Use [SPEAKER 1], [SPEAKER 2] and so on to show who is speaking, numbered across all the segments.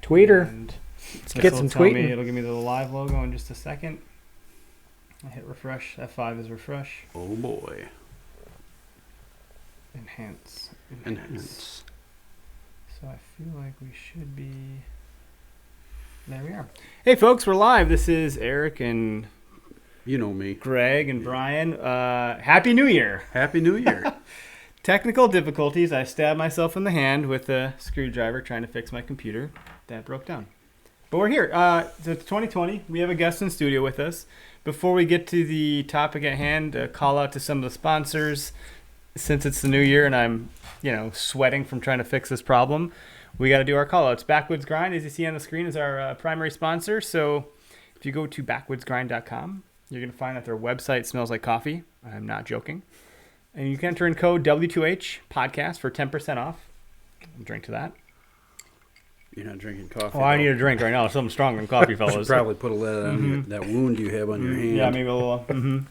[SPEAKER 1] Tweeter.
[SPEAKER 2] And
[SPEAKER 1] Let's get some tweeting.
[SPEAKER 2] It'll give me the live logo in just a second. I hit refresh. F5 is refresh.
[SPEAKER 3] Oh boy.
[SPEAKER 2] Enhance. So I feel like we should be... There we are. Hey folks, we're live. This is Eric and...
[SPEAKER 3] You know me.
[SPEAKER 2] Greg and Brian. Happy New Year.
[SPEAKER 3] Happy New Year.
[SPEAKER 2] Technical difficulties. I stabbed myself in the hand with a screwdriver trying to fix my computer. That broke down. But we're here. So it's 2020. We have a guest in studio with us. Before we get to the topic at hand, a call out to some of the sponsors. Since it's the new year and I'm, sweating from trying to fix this problem, we got to do our call outs. Backwoods Grind, as you see on the screen, is our primary sponsor. So if you go to backwoodsgrind.com, you're going to find that their website smells like coffee. I'm not joking. And you can enter in code W2H podcast for 10% off. I'll drink to that.
[SPEAKER 3] You're not drinking coffee.
[SPEAKER 2] Oh, I need a drink right now. Something stronger than coffee,
[SPEAKER 3] You
[SPEAKER 2] fellas.
[SPEAKER 3] should probably put a lid on that wound you have on your hand.
[SPEAKER 2] Yeah, maybe a little. And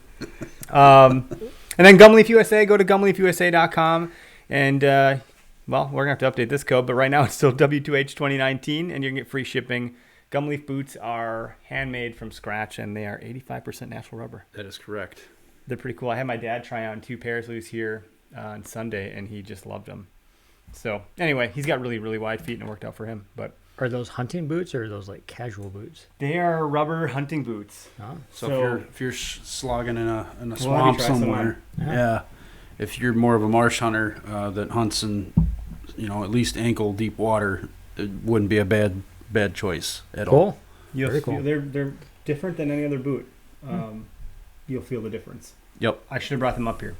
[SPEAKER 2] then Gumleaf USA, go to gumleafusa.com. And, we're going to have to update this code. But right now it's still W2H 2019, and you can get free shipping. Gumleaf boots are handmade from scratch, and they are 85% natural rubber.
[SPEAKER 3] That is correct.
[SPEAKER 2] They're pretty cool. I had my dad try on 2 pairs. He was here on Sunday, and he just loved them. So anyway, he's got really, really wide feet, and it worked out for him. But
[SPEAKER 1] Are those hunting boots or are those like casual boots?
[SPEAKER 2] they are rubber hunting boots.
[SPEAKER 1] Oh.
[SPEAKER 3] So if you're slogging in a
[SPEAKER 2] We'll have
[SPEAKER 3] swamp
[SPEAKER 2] you try some
[SPEAKER 3] somewhere,
[SPEAKER 1] on.
[SPEAKER 3] yeah. If you're more of a marsh hunter that hunts in, at least ankle deep water, it wouldn't be a bad choice at all.
[SPEAKER 1] Cool.
[SPEAKER 2] You'll
[SPEAKER 1] Very
[SPEAKER 2] feel,
[SPEAKER 1] cool.
[SPEAKER 2] they're different than any other boot. You'll feel the difference.
[SPEAKER 3] Yep.
[SPEAKER 2] I should have brought them up here.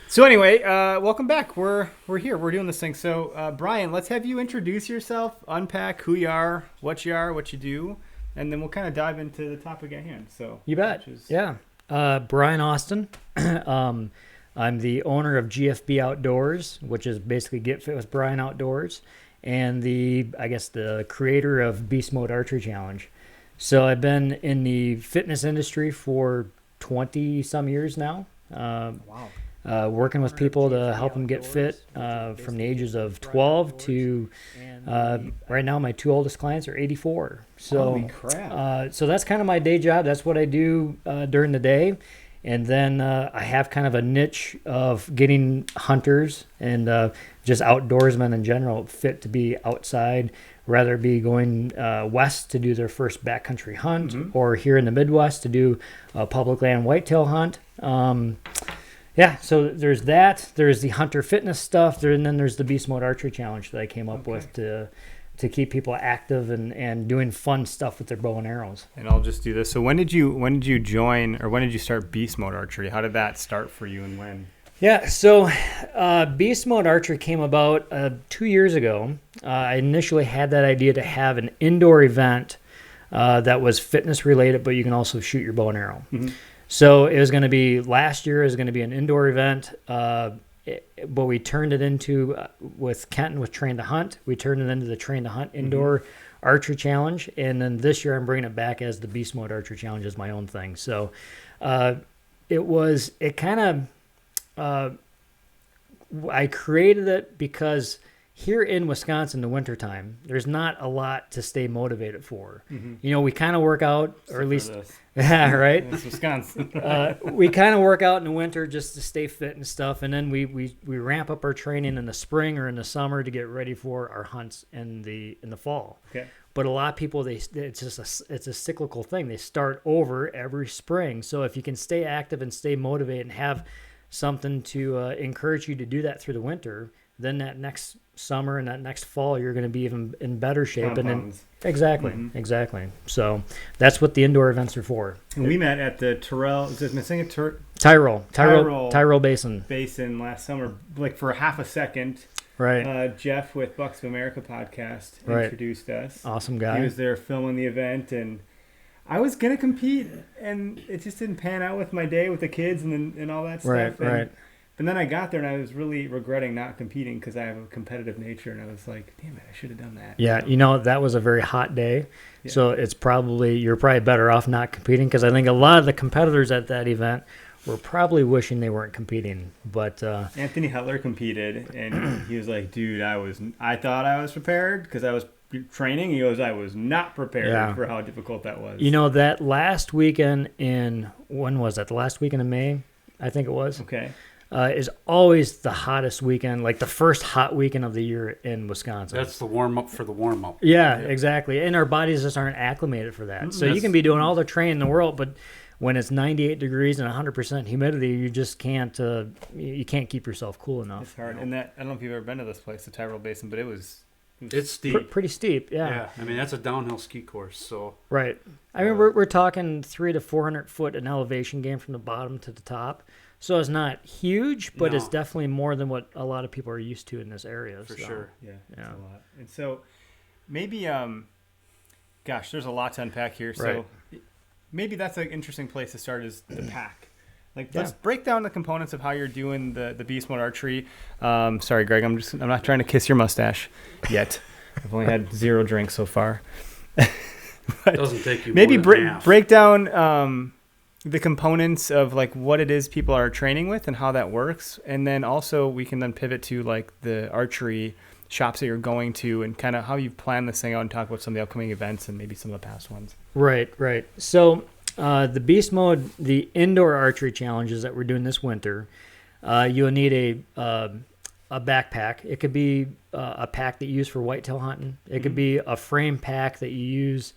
[SPEAKER 2] So anyway, welcome back. We're here. We're doing this thing. So Brian, let's have you introduce yourself, unpack who you are, what you do, and then we'll kind of dive into the topic at hand. So
[SPEAKER 1] You bet. Yeah. Brian Austin. I'm the owner of GFB Outdoors, which is basically Get Fit with Brian Outdoors, and the creator of Beast Mode Archery Challenge. So I've been in the fitness industry for 20 some years now.
[SPEAKER 2] Wow.
[SPEAKER 1] Working with people to help them get fit from the ages of 12 to right now my 2 oldest clients are 84. So,
[SPEAKER 2] Holy crap.
[SPEAKER 1] So that's kind of my day job. That's what I do during the day. And then I have kind of a niche of getting hunters and just outdoorsmen in general fit to be outside, rather be going west to do their first backcountry hunt or here in the Midwest to do a public land whitetail hunt. Yeah, so there's that. There's the hunter fitness stuff, and then there's the Beast Mode Archery Challenge that I came up with to keep people active and doing fun stuff with their bow and arrows.
[SPEAKER 2] And I'll just do this. So when did you join, or when did you start Beast Mode Archery? How did that start for you, and when?
[SPEAKER 1] Yeah, so Beast Mode Archery came about 2 years ago. I initially had that idea to have an indoor event that was fitness related, but you can also shoot your bow and arrow. Mm-hmm. So it was going to be, last year it was going to be an indoor event, but we turned it into, with Kenton with Train to Hunt, we turned it into the Train to Hunt Indoor Archery Challenge. And then this year I'm bringing it back as the Beast Mode Archery Challenge as my own thing. So I created it because here in Wisconsin, in the wintertime, there's not a lot to stay motivated for. Mm-hmm. We kind of work out, or at least, yeah, right?
[SPEAKER 2] It's Wisconsin.
[SPEAKER 1] We kind of work out in the winter just to stay fit and stuff, and then we ramp up our training in the spring or in the summer to get ready for our hunts in the fall.
[SPEAKER 2] Okay.
[SPEAKER 1] But a lot of people, it's a cyclical thing. They start over every spring. So if you can stay active and stay motivated and have something to encourage you to do that through the winter, then that next summer and that next fall, you're going to be even in better shape.
[SPEAKER 2] Compounds.
[SPEAKER 1] Exactly. So that's what the indoor events are for.
[SPEAKER 2] And we met at the Tyrrell
[SPEAKER 1] Tyrrell Basin
[SPEAKER 2] last summer, like for half a second.
[SPEAKER 1] Right.
[SPEAKER 2] Jeff with Bucks of America podcast introduced us.
[SPEAKER 1] Awesome guy.
[SPEAKER 2] He was there filming the event, and I was gonna compete, and it just didn't pan out with my day with the kids and all that stuff.
[SPEAKER 1] Right.
[SPEAKER 2] But then I got there, and I was really regretting not competing because I have a competitive nature, and I was like, damn it, I should have done that.
[SPEAKER 1] Yeah, that was a very hot day.
[SPEAKER 2] Yeah.
[SPEAKER 1] So you're probably better off not competing, because I think a lot of the competitors at that event were probably wishing they weren't competing. But
[SPEAKER 2] Anthony Hetler competed, and he was like, dude, I thought I was prepared because I was training? He goes, I was not prepared
[SPEAKER 1] Yeah.
[SPEAKER 2] for how difficult that was.
[SPEAKER 1] You know, that last weekend when was that? The last weekend of May, I think it was,
[SPEAKER 2] Okay.
[SPEAKER 1] is always the hottest weekend, like the first hot weekend of the year in Wisconsin.
[SPEAKER 3] That's the warm up for the warm up.
[SPEAKER 1] Yeah, exactly. And our bodies just aren't acclimated for that. So you
[SPEAKER 3] That's-
[SPEAKER 1] can be doing all the training in the world, but when it's 98 degrees and 100% humidity, you just can't you can't keep yourself cool enough.
[SPEAKER 2] It's hard. And that, I don't know if you've ever been to this place, the Tyrrell Basin, but it was
[SPEAKER 3] It's steep.
[SPEAKER 1] Pretty steep, yeah.
[SPEAKER 3] Yeah, I mean that's a downhill ski course. So
[SPEAKER 1] Right. I mean, we're talking 300 to 400 foot an elevation gain from the bottom to the top. So it's not huge, but it's
[SPEAKER 3] No.
[SPEAKER 1] definitely more than what a lot of people are used to in this area.
[SPEAKER 3] for
[SPEAKER 1] so.
[SPEAKER 3] sure.
[SPEAKER 2] yeah, it's
[SPEAKER 1] Yeah.
[SPEAKER 2] a lot. And so maybe gosh, there's a lot to unpack here. So
[SPEAKER 1] Right.
[SPEAKER 2] maybe that's an interesting place to start is the pack. Like
[SPEAKER 1] Yeah.
[SPEAKER 2] let's break down the components of how you're doing the beast mode archery. Sorry, Greg, I'm not trying to kiss your mustache yet. I've only had 0 drinks so far.
[SPEAKER 3] It doesn't take you
[SPEAKER 2] Maybe
[SPEAKER 3] more than half.
[SPEAKER 2] break down the components of like what it is people are training with and how that works, and then also we can then pivot to like the archery shops that you're going to and kind of how you've planned this thing out and talk about some of the upcoming events and maybe some of the past ones.
[SPEAKER 1] Right. So the beast mode, the indoor archery challenges that we're doing this winter, you'll need a backpack. It could be a pack that you use for whitetail hunting. It could be a frame pack that you use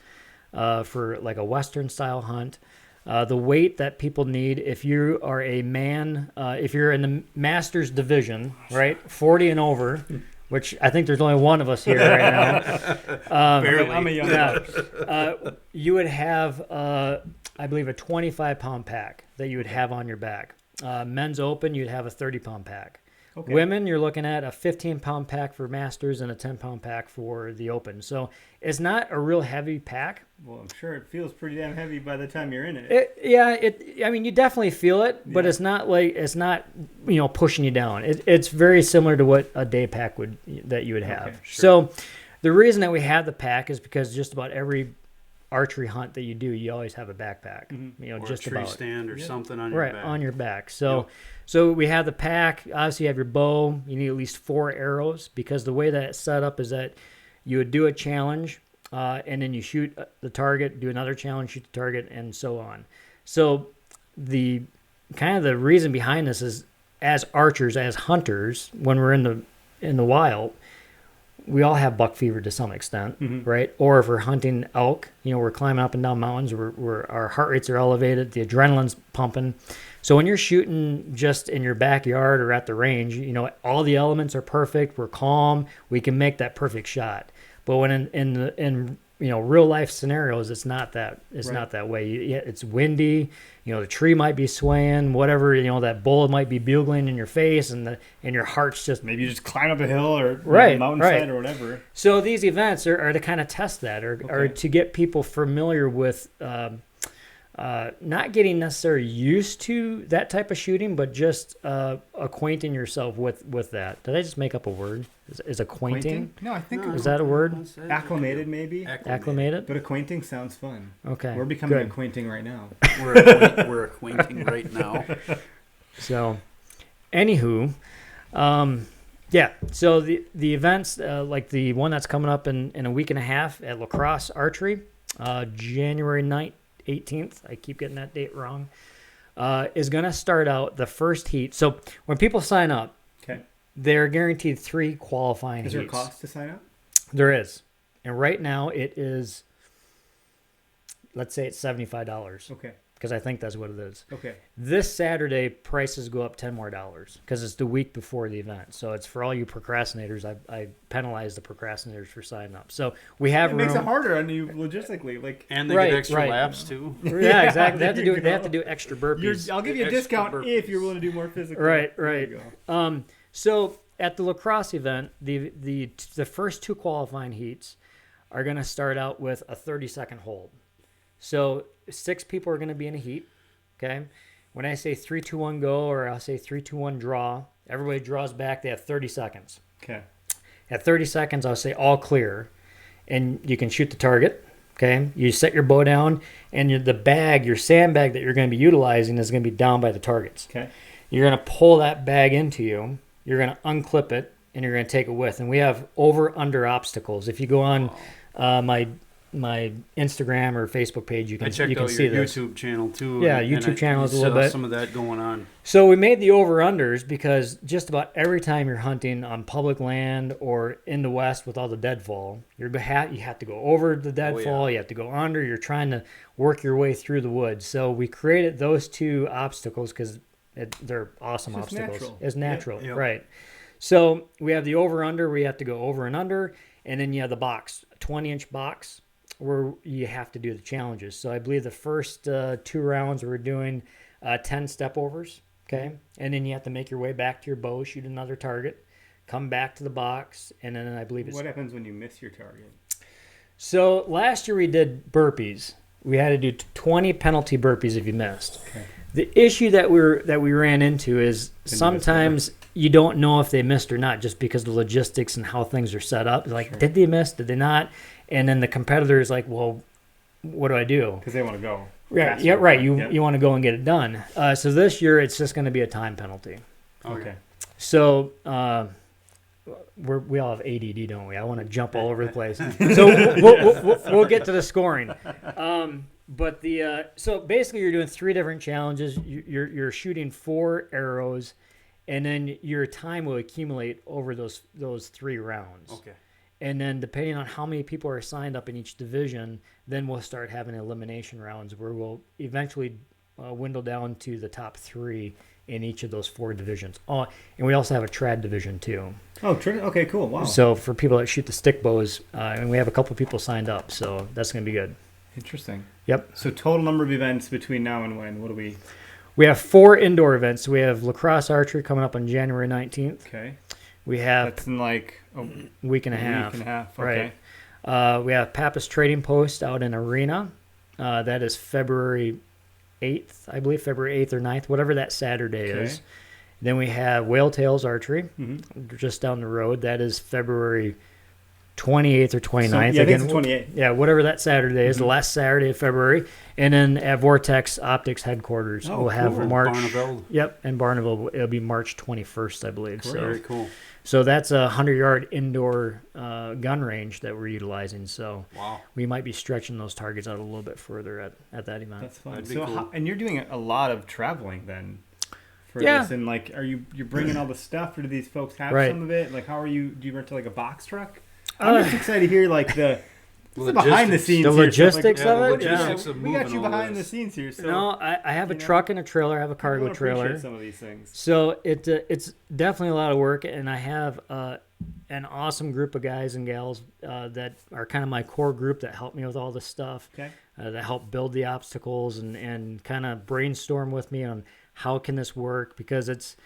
[SPEAKER 1] for like a Western style hunt. The weight that people need, if you are a man, if you're in the Masters division, right, 40 and over, which I think there's only one of us here right now.
[SPEAKER 3] Barely.
[SPEAKER 2] I'm a young
[SPEAKER 1] Yeah. You would have, I believe, a 25-pound pack that you would have on your back. Men's Open, you'd have a 30-pound pack.
[SPEAKER 2] Okay.
[SPEAKER 1] Women, you're looking at a 15-pound pack for Masters and a 10-pound pack for the Open. So it's not a real heavy pack.
[SPEAKER 2] Well, I'm sure it feels pretty damn heavy by the time you're in it.
[SPEAKER 1] I mean, you definitely feel it, but
[SPEAKER 2] Yeah.
[SPEAKER 1] it's not pushing you down. It's very similar to what a day pack that you would have.
[SPEAKER 2] Okay, sure.
[SPEAKER 1] So the reason that we have the pack is because just about every archery hunt that you do, you always have a backpack.
[SPEAKER 3] Or
[SPEAKER 1] Just
[SPEAKER 3] a tree
[SPEAKER 1] about
[SPEAKER 3] stand or something on your
[SPEAKER 1] right
[SPEAKER 3] back.
[SPEAKER 1] on your back. So we have the pack. Obviously, you have your bow. You need at least 4 arrows because the way that it's set up is that you would do a challenge, and then you shoot the target, do another challenge, shoot the target, and so on. So the kind of the reason behind this is, as archers, as hunters, when we're in the wild, we all have buck fever to some extent, right? Or if we're hunting elk, we're climbing up and down mountains, our heart rates are elevated, the adrenaline's pumping. So when you're shooting just in your backyard or at the range, all the elements are perfect. We're calm. We can make that perfect shot. But when in real life scenarios, it's not that. It's
[SPEAKER 2] Right.
[SPEAKER 1] not that way. It's windy. The tree might be swaying. Whatever. That bullet might be bugling in your face, and your heart's just.
[SPEAKER 2] Maybe you just climb up a hill or
[SPEAKER 1] Right,
[SPEAKER 2] mountainside
[SPEAKER 1] right.
[SPEAKER 2] or whatever.
[SPEAKER 1] So these events are to kind of test that, or
[SPEAKER 2] Okay.
[SPEAKER 1] to get people familiar with. Not getting necessarily used to that type of shooting, but just acquainting yourself with that. Did I just make up a word? Is acquainting?
[SPEAKER 2] No, I think
[SPEAKER 3] No,
[SPEAKER 1] Is that a word?
[SPEAKER 3] that's it.
[SPEAKER 2] acclimated maybe.
[SPEAKER 1] Acclimated?
[SPEAKER 2] But acquainting sounds fun.
[SPEAKER 1] Okay.
[SPEAKER 2] We're becoming
[SPEAKER 1] good.
[SPEAKER 2] acquainting right now.
[SPEAKER 3] We're acquainting right now.
[SPEAKER 1] So, anywho, yeah. So the events, like the one that's coming up in a week and a half at La Crosse Archery, January 9th, 18th. I keep getting that date wrong. Is going to start out the first heat. So when people sign up,
[SPEAKER 2] Okay.
[SPEAKER 1] they're guaranteed 3 qualifying
[SPEAKER 2] Is
[SPEAKER 1] heats.
[SPEAKER 2] there a cost to sign up?
[SPEAKER 1] There is, and right now it is. Let's say it's $75
[SPEAKER 2] Okay.
[SPEAKER 1] because I think that's what it is.
[SPEAKER 2] Okay.
[SPEAKER 1] This Saturday, prices go up $10 more because it's the week before the event. So it's for all you procrastinators. I penalize the procrastinators for signing up. So we have
[SPEAKER 2] It
[SPEAKER 1] room.
[SPEAKER 2] makes it harder on you logistically. Like
[SPEAKER 3] And they
[SPEAKER 1] Right,
[SPEAKER 3] get extra
[SPEAKER 1] right.
[SPEAKER 3] laps too.
[SPEAKER 1] Yeah, exactly. They have to
[SPEAKER 2] There
[SPEAKER 1] do.
[SPEAKER 2] you
[SPEAKER 1] They have
[SPEAKER 2] go.
[SPEAKER 1] to do extra burpees.
[SPEAKER 2] I'll give you a
[SPEAKER 3] Extra
[SPEAKER 2] discount
[SPEAKER 3] burpees.
[SPEAKER 2] if you're willing to do more physical.
[SPEAKER 1] Right,
[SPEAKER 2] There
[SPEAKER 1] right.
[SPEAKER 2] you go.
[SPEAKER 1] So at the La Crosse event, the first 2 qualifying heats are going to start out with a 30-second hold. So 6 people are going to be in a heat. Okay. When I say 3, 2, 1, go, or I'll say 3, 2, 1, draw, everybody draws back. They have 30 seconds.
[SPEAKER 2] Okay.
[SPEAKER 1] At 30 seconds, I'll say all clear, and you can shoot the target. Okay. You set your bow down, and your sandbag that you're going to be utilizing is going to be down by the targets.
[SPEAKER 2] Okay.
[SPEAKER 1] You're going to pull that bag into you. You're going to unclip it, and you're going to take a width. And we have over under obstacles. If you go on my Instagram or Facebook page, you
[SPEAKER 3] I
[SPEAKER 1] can
[SPEAKER 3] checked
[SPEAKER 1] you can
[SPEAKER 3] out
[SPEAKER 1] see
[SPEAKER 3] your
[SPEAKER 1] this.
[SPEAKER 3] YouTube channel too.
[SPEAKER 1] Yeah,
[SPEAKER 3] and
[SPEAKER 1] YouTube channel is a
[SPEAKER 3] you
[SPEAKER 1] little
[SPEAKER 3] saw
[SPEAKER 1] bit.
[SPEAKER 3] some of that going on.
[SPEAKER 1] So we made the over unders because just about every time you're hunting on public land or in the West with all the deadfall, you have to go over the deadfall. You have to go under. You're trying to work your way through the woods. So we created those two obstacles because they're awesome
[SPEAKER 2] It's just
[SPEAKER 1] obstacles.
[SPEAKER 2] natural.
[SPEAKER 1] It's natural,
[SPEAKER 3] Yep.
[SPEAKER 1] right? So we have the over under. We have to go over and under, and then you have the box, a 20-inch box, where you have to do the challenges. So I believe the first 2 rounds we're doing 10 step overs, okay? And then you have to make your way back to your bow, shoot another target, come back to the box, and then I believe it's...
[SPEAKER 2] What happens when you miss your target?
[SPEAKER 1] So last year we did burpees. We had to do 20 penalty burpees if you missed.
[SPEAKER 2] Okay.
[SPEAKER 1] The issue that we ran into is sometimes you don't know if they missed or not just because of the logistics and how things are set up. Like, did they miss? Did they not? And then the competitor is like, well, what do I do?
[SPEAKER 2] Because they want to go.
[SPEAKER 1] Yeah,
[SPEAKER 2] faster.
[SPEAKER 1] yeah, right. You
[SPEAKER 2] Yep.
[SPEAKER 1] you want to go and get it done. So this year it's just going to be a time penalty.
[SPEAKER 2] Okay.
[SPEAKER 1] So we all have ADD, don't we? I want to jump all over the place. So we'll get to the scoring. But so basically you're doing 3 different challenges. You're shooting 4 arrows, and then your time will accumulate over those 3 rounds.
[SPEAKER 3] Okay.
[SPEAKER 1] And then depending on how many people are signed up in each division, then we'll start having elimination rounds where we'll eventually dwindle down to the top 3 in each of those 4 divisions. Oh, and we also have a trad division too.
[SPEAKER 2] Oh, okay, cool. Wow.
[SPEAKER 1] So for people that shoot the stick bows, and we have a couple people signed up, so that's going to be good.
[SPEAKER 2] Interesting.
[SPEAKER 1] Yep.
[SPEAKER 2] So total number of events between now and when? What do we...
[SPEAKER 1] We have 4 indoor events. We have lacrosse archery coming up on January 19th.
[SPEAKER 2] Okay.
[SPEAKER 1] We have
[SPEAKER 2] That's in like a
[SPEAKER 1] week and a half.
[SPEAKER 2] week and a half. Okay.
[SPEAKER 1] Right. We have Pappas Trading Post out in Arena. That is February 8th, I believe, February 8th or 9th, whatever that Saturday
[SPEAKER 2] Okay.
[SPEAKER 1] is. Then we have Whale Tails Archery
[SPEAKER 2] Mm-hmm.
[SPEAKER 1] just down the road. That is February 28th or 29th.
[SPEAKER 2] So, yeah, I think
[SPEAKER 1] Again,
[SPEAKER 2] it's 28.
[SPEAKER 1] yeah, whatever that Saturday is, the last Saturday of February. And then at Vortex Optics headquarters,
[SPEAKER 2] Oh,
[SPEAKER 1] we'll have
[SPEAKER 2] cool.
[SPEAKER 1] March.
[SPEAKER 3] Barneveld.
[SPEAKER 1] Yep, and Barneville, it'll be March 21st, I believe.
[SPEAKER 3] Very cool.
[SPEAKER 1] So that's a 100-yard indoor gun range that we're utilizing. So
[SPEAKER 3] Wow.
[SPEAKER 1] we might be stretching those targets out a little bit further at that event.
[SPEAKER 2] That's fun.
[SPEAKER 3] That'd be
[SPEAKER 2] So,
[SPEAKER 3] cool.
[SPEAKER 2] and you're doing a lot of traveling then for
[SPEAKER 1] Yeah.
[SPEAKER 2] this, and like, you're bringing all the stuff, or do these folks have
[SPEAKER 1] Right.
[SPEAKER 2] some of it? Like, how are you? Do you rent like a box truck? I'm just excited to hear like the behind the scenes.
[SPEAKER 1] The
[SPEAKER 2] here, stuff
[SPEAKER 1] logistics
[SPEAKER 2] like,
[SPEAKER 1] of it?
[SPEAKER 3] logistics
[SPEAKER 2] Yeah,
[SPEAKER 3] of
[SPEAKER 2] we got
[SPEAKER 3] moving
[SPEAKER 2] you
[SPEAKER 3] all
[SPEAKER 2] behind the
[SPEAKER 3] this.
[SPEAKER 2] scenes here. So
[SPEAKER 1] No, I have a
[SPEAKER 2] you know,
[SPEAKER 1] truck and a trailer. I have a
[SPEAKER 2] I
[SPEAKER 1] cargo
[SPEAKER 2] don't appreciate
[SPEAKER 1] trailer.
[SPEAKER 2] some of these things.
[SPEAKER 1] So it's definitely a lot of work, and I have an awesome group of guys and gals that are kind of my core group that help me with all this stuff.
[SPEAKER 2] Okay.
[SPEAKER 1] That help build the obstacles and kind of brainstorm with me on how can this work, because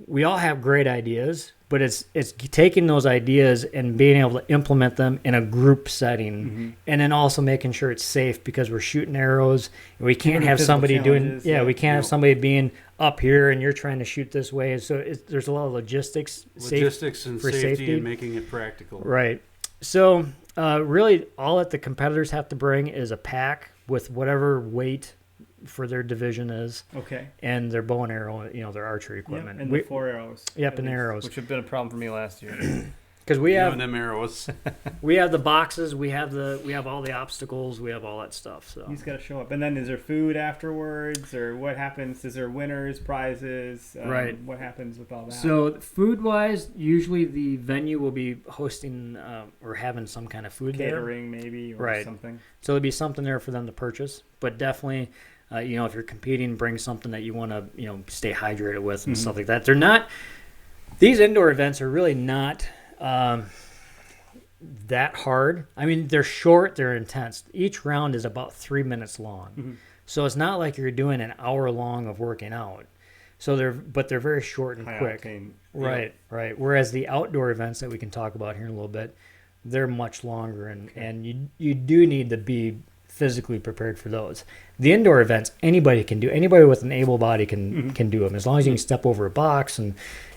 [SPEAKER 1] we all have great ideas, but it's taking those ideas and being able to implement them in a group setting, and then also making sure it's safe, because we're shooting arrows and we can't
[SPEAKER 2] Different
[SPEAKER 1] have
[SPEAKER 2] physical
[SPEAKER 1] somebody doing
[SPEAKER 2] challenges,
[SPEAKER 1] we can't have
[SPEAKER 3] Yep.
[SPEAKER 1] somebody being up here and you're trying to shoot this way. So there's a lot of logistics
[SPEAKER 3] Logistics and
[SPEAKER 1] for
[SPEAKER 3] safety,
[SPEAKER 1] safety.
[SPEAKER 3] and making it practical.
[SPEAKER 1] Right. So really all that the competitors have to bring is a pack with whatever weight for their division is,
[SPEAKER 2] Okay.
[SPEAKER 1] and their bow and arrow, their archery
[SPEAKER 2] Yep,
[SPEAKER 1] equipment.
[SPEAKER 2] and the 4 arrows.
[SPEAKER 1] Yep,
[SPEAKER 2] at
[SPEAKER 1] and the
[SPEAKER 2] least,
[SPEAKER 1] arrows.
[SPEAKER 2] which have been a problem for me last year.
[SPEAKER 1] Because we
[SPEAKER 3] You
[SPEAKER 1] have
[SPEAKER 3] and them arrows.
[SPEAKER 1] we have the boxes, we have all the obstacles, we have all that stuff. So
[SPEAKER 2] You just got to show up. And then is there food afterwards, or what happens? Is there winners, prizes?
[SPEAKER 1] Right.
[SPEAKER 2] What happens with all that?
[SPEAKER 1] So food wise, usually the venue will be hosting or having some kind of food there.
[SPEAKER 2] catering maybe, or
[SPEAKER 1] Right.
[SPEAKER 2] something.
[SPEAKER 1] So there'll be something there for them to purchase. But definitely, if you're competing, bring something that you want to, stay hydrated with and stuff like that. They're not. These indoor events are really not that hard. I mean, they're short, they're intense. Each round is about 3 minutes long, so it's not like you're doing an hour long of working out. So they're very short and
[SPEAKER 2] High
[SPEAKER 1] quick.
[SPEAKER 2] octane.
[SPEAKER 1] Right, right. Whereas the outdoor events that we can talk about here in a little bit, they're much longer, and you do need to be physically prepared for those. The indoor events, anybody can do. Anybody with an able body can do them, as long as you can step over a box and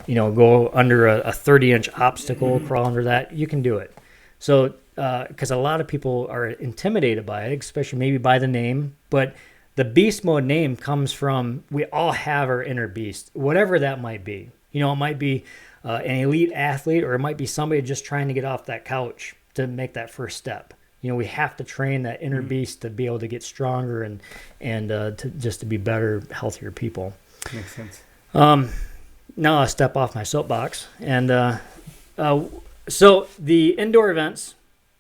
[SPEAKER 1] go under a 30-inch obstacle, crawl under that. You can do it. So because a lot of people are intimidated by it, especially maybe by the name, but the beast mode name comes from, we all have our inner beast, whatever that might be. It might be an elite athlete, or it might be somebody just trying to get off that couch to make that first step. We have to train that inner beast to be able to get stronger and to be better, healthier people.
[SPEAKER 2] Makes sense.
[SPEAKER 1] Now I'll step off my soapbox. And so the indoor events,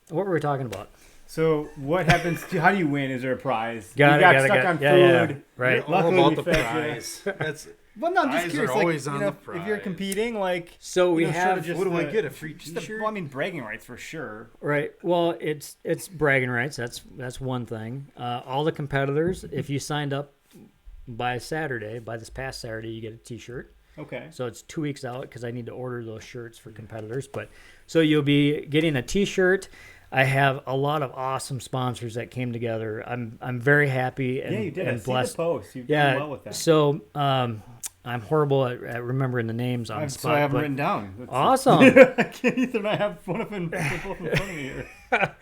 [SPEAKER 1] what were we talking about?
[SPEAKER 2] So what happens? How do you win? Is there a prize?
[SPEAKER 1] Got
[SPEAKER 2] you
[SPEAKER 1] it,
[SPEAKER 2] got
[SPEAKER 1] got it,
[SPEAKER 2] stuck
[SPEAKER 1] got it.
[SPEAKER 2] on
[SPEAKER 1] Yeah,
[SPEAKER 2] food.
[SPEAKER 1] right.
[SPEAKER 2] Luckily,
[SPEAKER 3] All
[SPEAKER 2] we
[SPEAKER 3] about the
[SPEAKER 2] fed you.
[SPEAKER 3] prize. That's
[SPEAKER 2] Well, no, I'm just
[SPEAKER 3] Prizes
[SPEAKER 2] curious.
[SPEAKER 3] are
[SPEAKER 2] Like,
[SPEAKER 3] always on the
[SPEAKER 2] if you're
[SPEAKER 3] prize.
[SPEAKER 2] competing, like,
[SPEAKER 1] So we
[SPEAKER 2] short of
[SPEAKER 1] have
[SPEAKER 2] just
[SPEAKER 3] what do I
[SPEAKER 2] the-
[SPEAKER 3] get? A free
[SPEAKER 2] just the-
[SPEAKER 3] T-shirt?
[SPEAKER 2] well, I mean, bragging rights for sure.
[SPEAKER 1] right. Well, it's bragging rights. That's one thing. All the competitors, if you signed up by this past Saturday, you get a T-shirt.
[SPEAKER 2] Okay.
[SPEAKER 1] So it's 2 weeks out because I need to order those shirts for competitors. But so you'll be getting a T-shirt. I have a lot of awesome sponsors that came together. I'm very happy and,
[SPEAKER 2] Yeah, you did. I
[SPEAKER 1] and
[SPEAKER 2] see
[SPEAKER 1] blessed.
[SPEAKER 2] the post. You've
[SPEAKER 1] Yeah.
[SPEAKER 2] done well with that.
[SPEAKER 1] So I'm horrible at remembering the names on the
[SPEAKER 2] So
[SPEAKER 1] spot.
[SPEAKER 2] I haven't
[SPEAKER 1] but
[SPEAKER 2] written down.
[SPEAKER 1] awesome.
[SPEAKER 2] I can't either. I have one of them both in front of me here.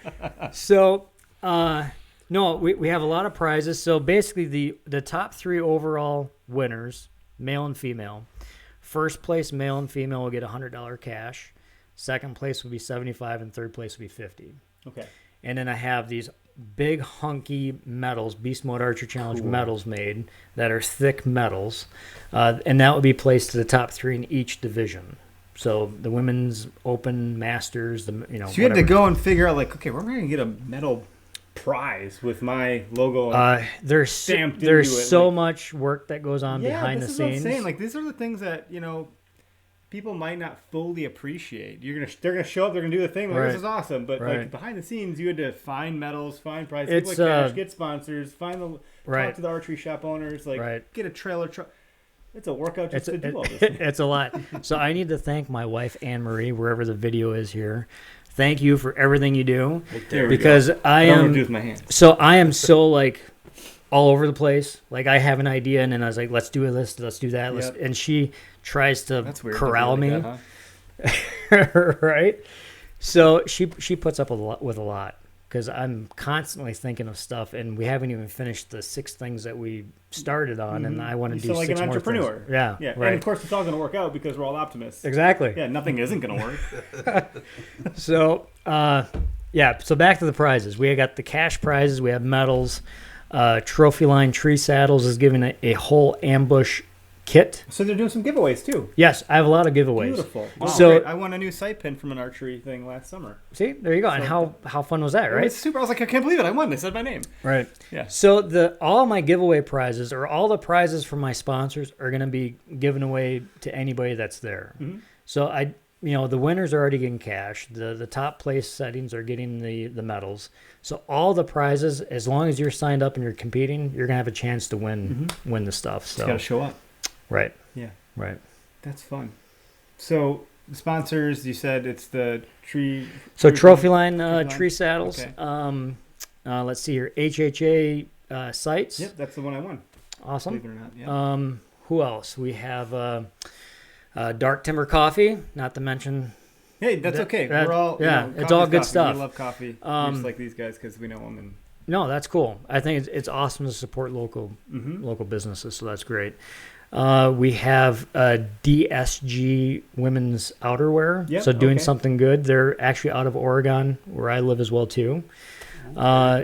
[SPEAKER 1] So, no, we have a lot of prizes. So basically, the top 3 overall winners, male and female. First place, male and female, will get $100 cash. Second place will be $75, and third place will be $50.
[SPEAKER 2] Okay.
[SPEAKER 1] And then I have these big hunky medals, Beast Mode Archer Challenge medals made that are thick medals, and that will be placed to the top 3 in each division. So the women's open, masters,
[SPEAKER 2] So you had to
[SPEAKER 1] whatever.
[SPEAKER 2] go and figure out, like, okay, we're going to get a medal prize with my logo.
[SPEAKER 1] There's
[SPEAKER 2] stamped
[SPEAKER 1] there's
[SPEAKER 2] into it,
[SPEAKER 1] so
[SPEAKER 2] like-
[SPEAKER 1] much work that goes on behind the
[SPEAKER 2] this is
[SPEAKER 1] scenes.
[SPEAKER 2] what I'm saying. Like, these are the things that people might not fully appreciate. They're gonna show up. They're gonna do the thing. Like,
[SPEAKER 1] Right.
[SPEAKER 2] this is awesome. But
[SPEAKER 1] Right.
[SPEAKER 2] like behind the scenes, you had to find medals, find prizes,
[SPEAKER 1] It's,
[SPEAKER 2] get cash, get sponsors, talk
[SPEAKER 1] Right.
[SPEAKER 2] to the archery shop owners, like
[SPEAKER 1] Right.
[SPEAKER 2] get a trailer truck. It's a workout just
[SPEAKER 1] It's
[SPEAKER 2] to do all this.
[SPEAKER 1] it's a lot. So I need to thank my wife Anne Marie, wherever the video is here. Thank you for everything you do,
[SPEAKER 2] There we
[SPEAKER 1] because
[SPEAKER 2] go.
[SPEAKER 1] I
[SPEAKER 2] I don't know what to do
[SPEAKER 1] am
[SPEAKER 2] with my hands.
[SPEAKER 1] so I am so like all over the place. Like I have an idea and then I was like, let's do this, let's do that,
[SPEAKER 2] Yep.
[SPEAKER 1] and she tries to
[SPEAKER 2] That's weird.
[SPEAKER 1] corral
[SPEAKER 2] to be
[SPEAKER 1] me,
[SPEAKER 2] like that, huh?
[SPEAKER 1] right? So she puts up with a lot because I'm constantly thinking of stuff, and we haven't even finished the 6 things that we started on, and I want to
[SPEAKER 2] You
[SPEAKER 1] do
[SPEAKER 2] sound like
[SPEAKER 1] 6
[SPEAKER 2] an
[SPEAKER 1] more
[SPEAKER 2] entrepreneur.
[SPEAKER 1] things. Yeah,
[SPEAKER 2] Yeah,
[SPEAKER 1] right.
[SPEAKER 2] and of course it's all going to work out because we're all optimists.
[SPEAKER 1] Exactly.
[SPEAKER 2] Yeah, nothing isn't going to work.
[SPEAKER 1] So, yeah. So back to the prizes. We got the cash prizes. We have medals. Trophy Line Tree Saddles is giving a whole ambush kit.
[SPEAKER 2] So they're doing some giveaways too.
[SPEAKER 1] Yes, I have a lot of giveaways.
[SPEAKER 2] Beautiful.
[SPEAKER 1] Wow.
[SPEAKER 2] So
[SPEAKER 1] So-
[SPEAKER 2] I won a new sight pin from an archery thing last summer.
[SPEAKER 1] See, there you go. And how fun was that,
[SPEAKER 2] It
[SPEAKER 1] right?
[SPEAKER 2] was super. I was like, I can't believe it. I won. They said my name.
[SPEAKER 1] Right.
[SPEAKER 2] Yeah.
[SPEAKER 1] So all my giveaway prizes, or all the prizes from my sponsors, are going to be given away to anybody that's there.
[SPEAKER 2] Mhm.
[SPEAKER 1] So the winners are already getting cash. The top place settings are getting the medals. So all the prizes, as long as you're signed up and you're competing, you're gonna have a chance to win the stuff.
[SPEAKER 2] Just
[SPEAKER 1] So
[SPEAKER 2] got to show up.
[SPEAKER 1] right.
[SPEAKER 2] Yeah.
[SPEAKER 1] Right.
[SPEAKER 2] That's fun. So the sponsors, you said it's the tree.
[SPEAKER 1] So Trophy Line
[SPEAKER 2] Line.
[SPEAKER 1] Tree Saddles.
[SPEAKER 2] Okay.
[SPEAKER 1] Let's see here. HHA sites.
[SPEAKER 2] Yep, that's the one I won.
[SPEAKER 1] Awesome.
[SPEAKER 2] Believe it or not. Yeah.
[SPEAKER 1] Who else? We have Dark Timber Coffee, not to mention.
[SPEAKER 2] Hey, that's okay.
[SPEAKER 1] that-
[SPEAKER 2] We're all
[SPEAKER 1] yeah, it's
[SPEAKER 2] coffee's
[SPEAKER 1] all good
[SPEAKER 2] coffee.
[SPEAKER 1] stuff.
[SPEAKER 2] We love coffee. We
[SPEAKER 1] Um,
[SPEAKER 2] just like these guys because we know them. And
[SPEAKER 1] No, that's cool. I think it's awesome to support local businesses, so that's great. We have DSG Women's Outerwear,
[SPEAKER 2] Yep,
[SPEAKER 1] so doing
[SPEAKER 2] okay.
[SPEAKER 1] something good. They're actually out of Oregon, where I live as well too.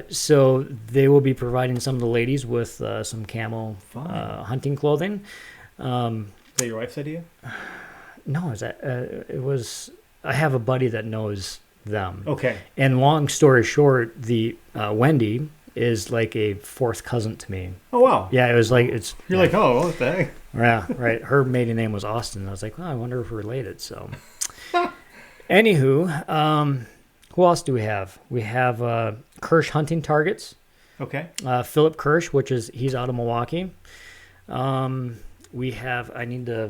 [SPEAKER 1] So they will be providing some of the ladies with some camo
[SPEAKER 2] Fun.
[SPEAKER 1] hunting clothing.
[SPEAKER 2] Is that your wife's idea?
[SPEAKER 1] No, is that it was? I have a buddy that knows them.
[SPEAKER 2] Okay.
[SPEAKER 1] And long story short, the Wendy is like a fourth cousin to me.
[SPEAKER 2] Oh wow.
[SPEAKER 1] Yeah, it was like it's.
[SPEAKER 2] You're like, oh, what the heck?
[SPEAKER 1] Yeah, right. Her maiden name was Austin. I was like, well, I wonder if we're related. So, anywho, who else do we have? We have Kirsch Hunting Targets.
[SPEAKER 2] Okay.
[SPEAKER 1] Philip Kirsch, he's out of Milwaukee. We have. I need to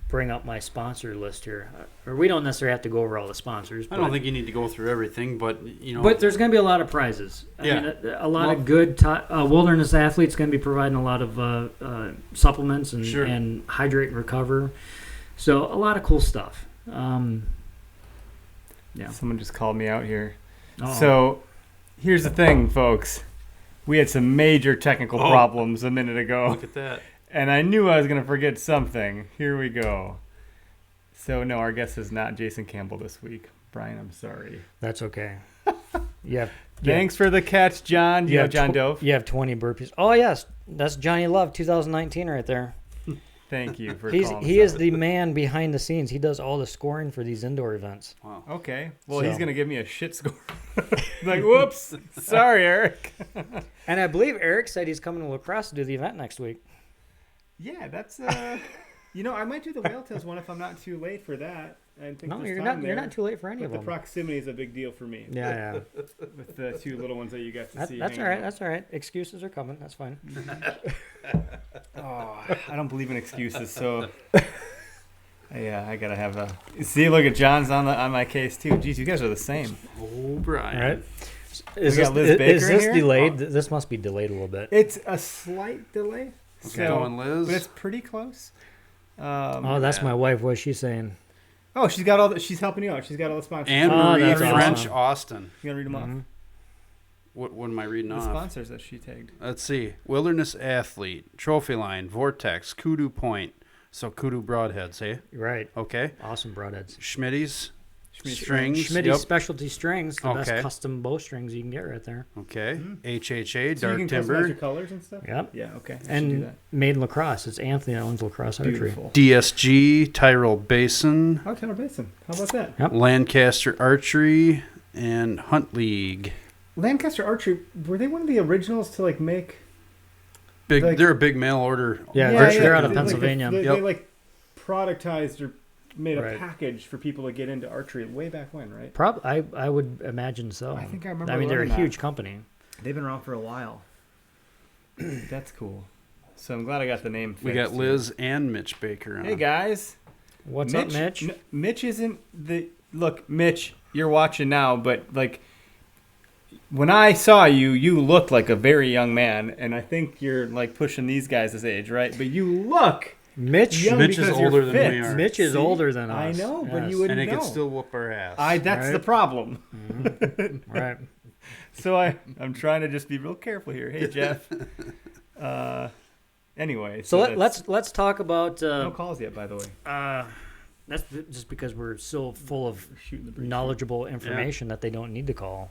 [SPEAKER 1] bring up my sponsor list here. Or we don't necessarily have to go over all the sponsors.
[SPEAKER 3] I don't think you need to go through everything, but
[SPEAKER 1] But there's going to be a lot of prizes. I
[SPEAKER 3] Yeah.
[SPEAKER 1] mean, a lot of good wilderness athletes going to be providing a lot of supplements and,
[SPEAKER 3] Sure.
[SPEAKER 1] and hydrate and recover. So a lot of cool stuff. Yeah.
[SPEAKER 2] Someone just called me out here.
[SPEAKER 1] Oh.
[SPEAKER 2] So here's the thing, folks. We had some major technical
[SPEAKER 3] Oh.
[SPEAKER 2] problems a minute ago,
[SPEAKER 3] look at that.
[SPEAKER 2] and I knew I was going to forget something. Here we go. So no, our guest is not Jason Campbell this week. Brian, I'm sorry.
[SPEAKER 1] That's okay. Yeah.
[SPEAKER 2] Thanks for the catch, John. You know John Dove.
[SPEAKER 1] You have 20 burpees. Oh yes, that's Johnny Love 2019 right there.
[SPEAKER 2] Thank you for
[SPEAKER 1] He
[SPEAKER 2] calling.
[SPEAKER 1] is the man behind the scenes. He does all the scoring for these indoor events.
[SPEAKER 3] Wow.
[SPEAKER 2] Okay. Well,
[SPEAKER 1] So-
[SPEAKER 2] he's gonna give me a shit score. Like, whoops. Sorry, Eric.
[SPEAKER 1] And I believe Eric said he's coming to La Crosse to do the event next week.
[SPEAKER 2] Yeah, that's you know, I might do the whale tails one if I'm not too late for that. I think
[SPEAKER 1] No,
[SPEAKER 2] there's
[SPEAKER 1] you're
[SPEAKER 2] time
[SPEAKER 1] not. You're
[SPEAKER 2] there.
[SPEAKER 1] not too late for any
[SPEAKER 2] But
[SPEAKER 1] of
[SPEAKER 2] the
[SPEAKER 1] them.
[SPEAKER 2] proximity is a big deal for me.
[SPEAKER 1] Yeah,
[SPEAKER 2] With the two little ones that you got to see.
[SPEAKER 1] that's all
[SPEAKER 2] hanging
[SPEAKER 1] right.
[SPEAKER 2] out.
[SPEAKER 1] That's all right. Excuses are coming. That's fine.
[SPEAKER 2] Oh, I don't believe in excuses, so yeah, I gotta have a. See, look at John's on my case too. Jeez, you guys are the same.
[SPEAKER 3] Oh, Brian.
[SPEAKER 1] All right.
[SPEAKER 2] We
[SPEAKER 1] Is
[SPEAKER 2] got
[SPEAKER 1] this,
[SPEAKER 2] Liz Baker
[SPEAKER 1] is
[SPEAKER 2] in
[SPEAKER 1] this
[SPEAKER 2] here?
[SPEAKER 1] delayed? This must be delayed a little bit.
[SPEAKER 2] It's a slight delay.
[SPEAKER 3] Okay. Going, Liz.
[SPEAKER 2] But it's pretty close.
[SPEAKER 1] Oh, that's my wife. What's she saying?
[SPEAKER 2] Oh, she's got all. She's helping you out. She's got all the sponsors.
[SPEAKER 3] Anne
[SPEAKER 1] Oh,
[SPEAKER 3] Marie
[SPEAKER 1] that's
[SPEAKER 3] French
[SPEAKER 1] awesome.
[SPEAKER 3] Austin.
[SPEAKER 2] You gotta read them off.
[SPEAKER 1] Mhm.
[SPEAKER 3] What am I reading
[SPEAKER 2] The
[SPEAKER 3] off?
[SPEAKER 2] sponsors that she tagged.
[SPEAKER 3] Let's see. Wilderness Athlete, Trophy Line, Vortex, Kudu Point. So Kudu Broadheads, hey?
[SPEAKER 1] Right.
[SPEAKER 3] Okay.
[SPEAKER 1] Awesome broadheads.
[SPEAKER 3] Schmitty's
[SPEAKER 2] Schmitty's
[SPEAKER 3] Strings.
[SPEAKER 1] Schmitty's
[SPEAKER 3] Yep.
[SPEAKER 1] Specialty Strings, the best
[SPEAKER 3] Okay.
[SPEAKER 1] custom bowstrings you can get right there.
[SPEAKER 3] Okay.
[SPEAKER 2] Mhm.
[SPEAKER 3] HHA,
[SPEAKER 2] So you
[SPEAKER 3] Dark
[SPEAKER 2] can customize
[SPEAKER 3] Timber.
[SPEAKER 2] your colors and stuff.
[SPEAKER 1] Yep.
[SPEAKER 2] Yeah. Okay. I should do
[SPEAKER 1] And
[SPEAKER 2] that.
[SPEAKER 1] made in lacrosse. It's Anthony that owns lacrosse archery.
[SPEAKER 2] Beautiful.
[SPEAKER 3] DSG, Tyrol Basin,
[SPEAKER 2] Oh, Taylor Basin. How about that?
[SPEAKER 3] Lancaster Archery, and Hunt League.
[SPEAKER 2] Lancaster Archery. Were they one of the originals to like make?
[SPEAKER 3] Big.
[SPEAKER 2] Like-
[SPEAKER 3] They're a big mail order.
[SPEAKER 1] Yeah,
[SPEAKER 3] archery
[SPEAKER 1] they're out of
[SPEAKER 3] company.
[SPEAKER 1] Pennsylvania.
[SPEAKER 2] They
[SPEAKER 3] Yep.
[SPEAKER 2] like productized or made a
[SPEAKER 1] Right.
[SPEAKER 2] package for people to get into archery way back when, right?
[SPEAKER 1] I would imagine so.
[SPEAKER 2] I think I remember
[SPEAKER 1] I mean, they're a
[SPEAKER 2] learning that.
[SPEAKER 1] huge company.
[SPEAKER 2] They've been around for a while. That's cool. So I'm glad I got the name.
[SPEAKER 3] We
[SPEAKER 2] fixed
[SPEAKER 3] got
[SPEAKER 2] here.
[SPEAKER 3] Liz and Mitch Baker on.
[SPEAKER 2] Hey guys.
[SPEAKER 1] What's up, Mitch?
[SPEAKER 2] Mitch isn't the look. Mitch, you're watching now, but like when I saw you, you looked like a very young man, and I think you're like pushing these guys' age, right? But you look
[SPEAKER 1] Mitch.
[SPEAKER 2] young
[SPEAKER 3] Mitch is
[SPEAKER 2] because you're
[SPEAKER 3] older than
[SPEAKER 2] fit.
[SPEAKER 3] we are.
[SPEAKER 1] Mitch is
[SPEAKER 2] See?
[SPEAKER 1] older than
[SPEAKER 2] I
[SPEAKER 1] us.
[SPEAKER 2] know, but
[SPEAKER 1] Yes.
[SPEAKER 2] you wouldn't
[SPEAKER 3] And he
[SPEAKER 2] know.
[SPEAKER 3] can still whoop our ass.
[SPEAKER 2] That's the
[SPEAKER 1] Right.
[SPEAKER 2] problem.
[SPEAKER 1] Right.
[SPEAKER 2] So I'm trying to just be real careful here. Hey Jeff. Anyway,
[SPEAKER 1] So
[SPEAKER 2] that's-
[SPEAKER 1] let's talk about.
[SPEAKER 2] no calls yet, by the way.
[SPEAKER 1] That's just because we're so full of
[SPEAKER 2] We're shooting the breeze.
[SPEAKER 1] knowledgeable information that they don't need to call.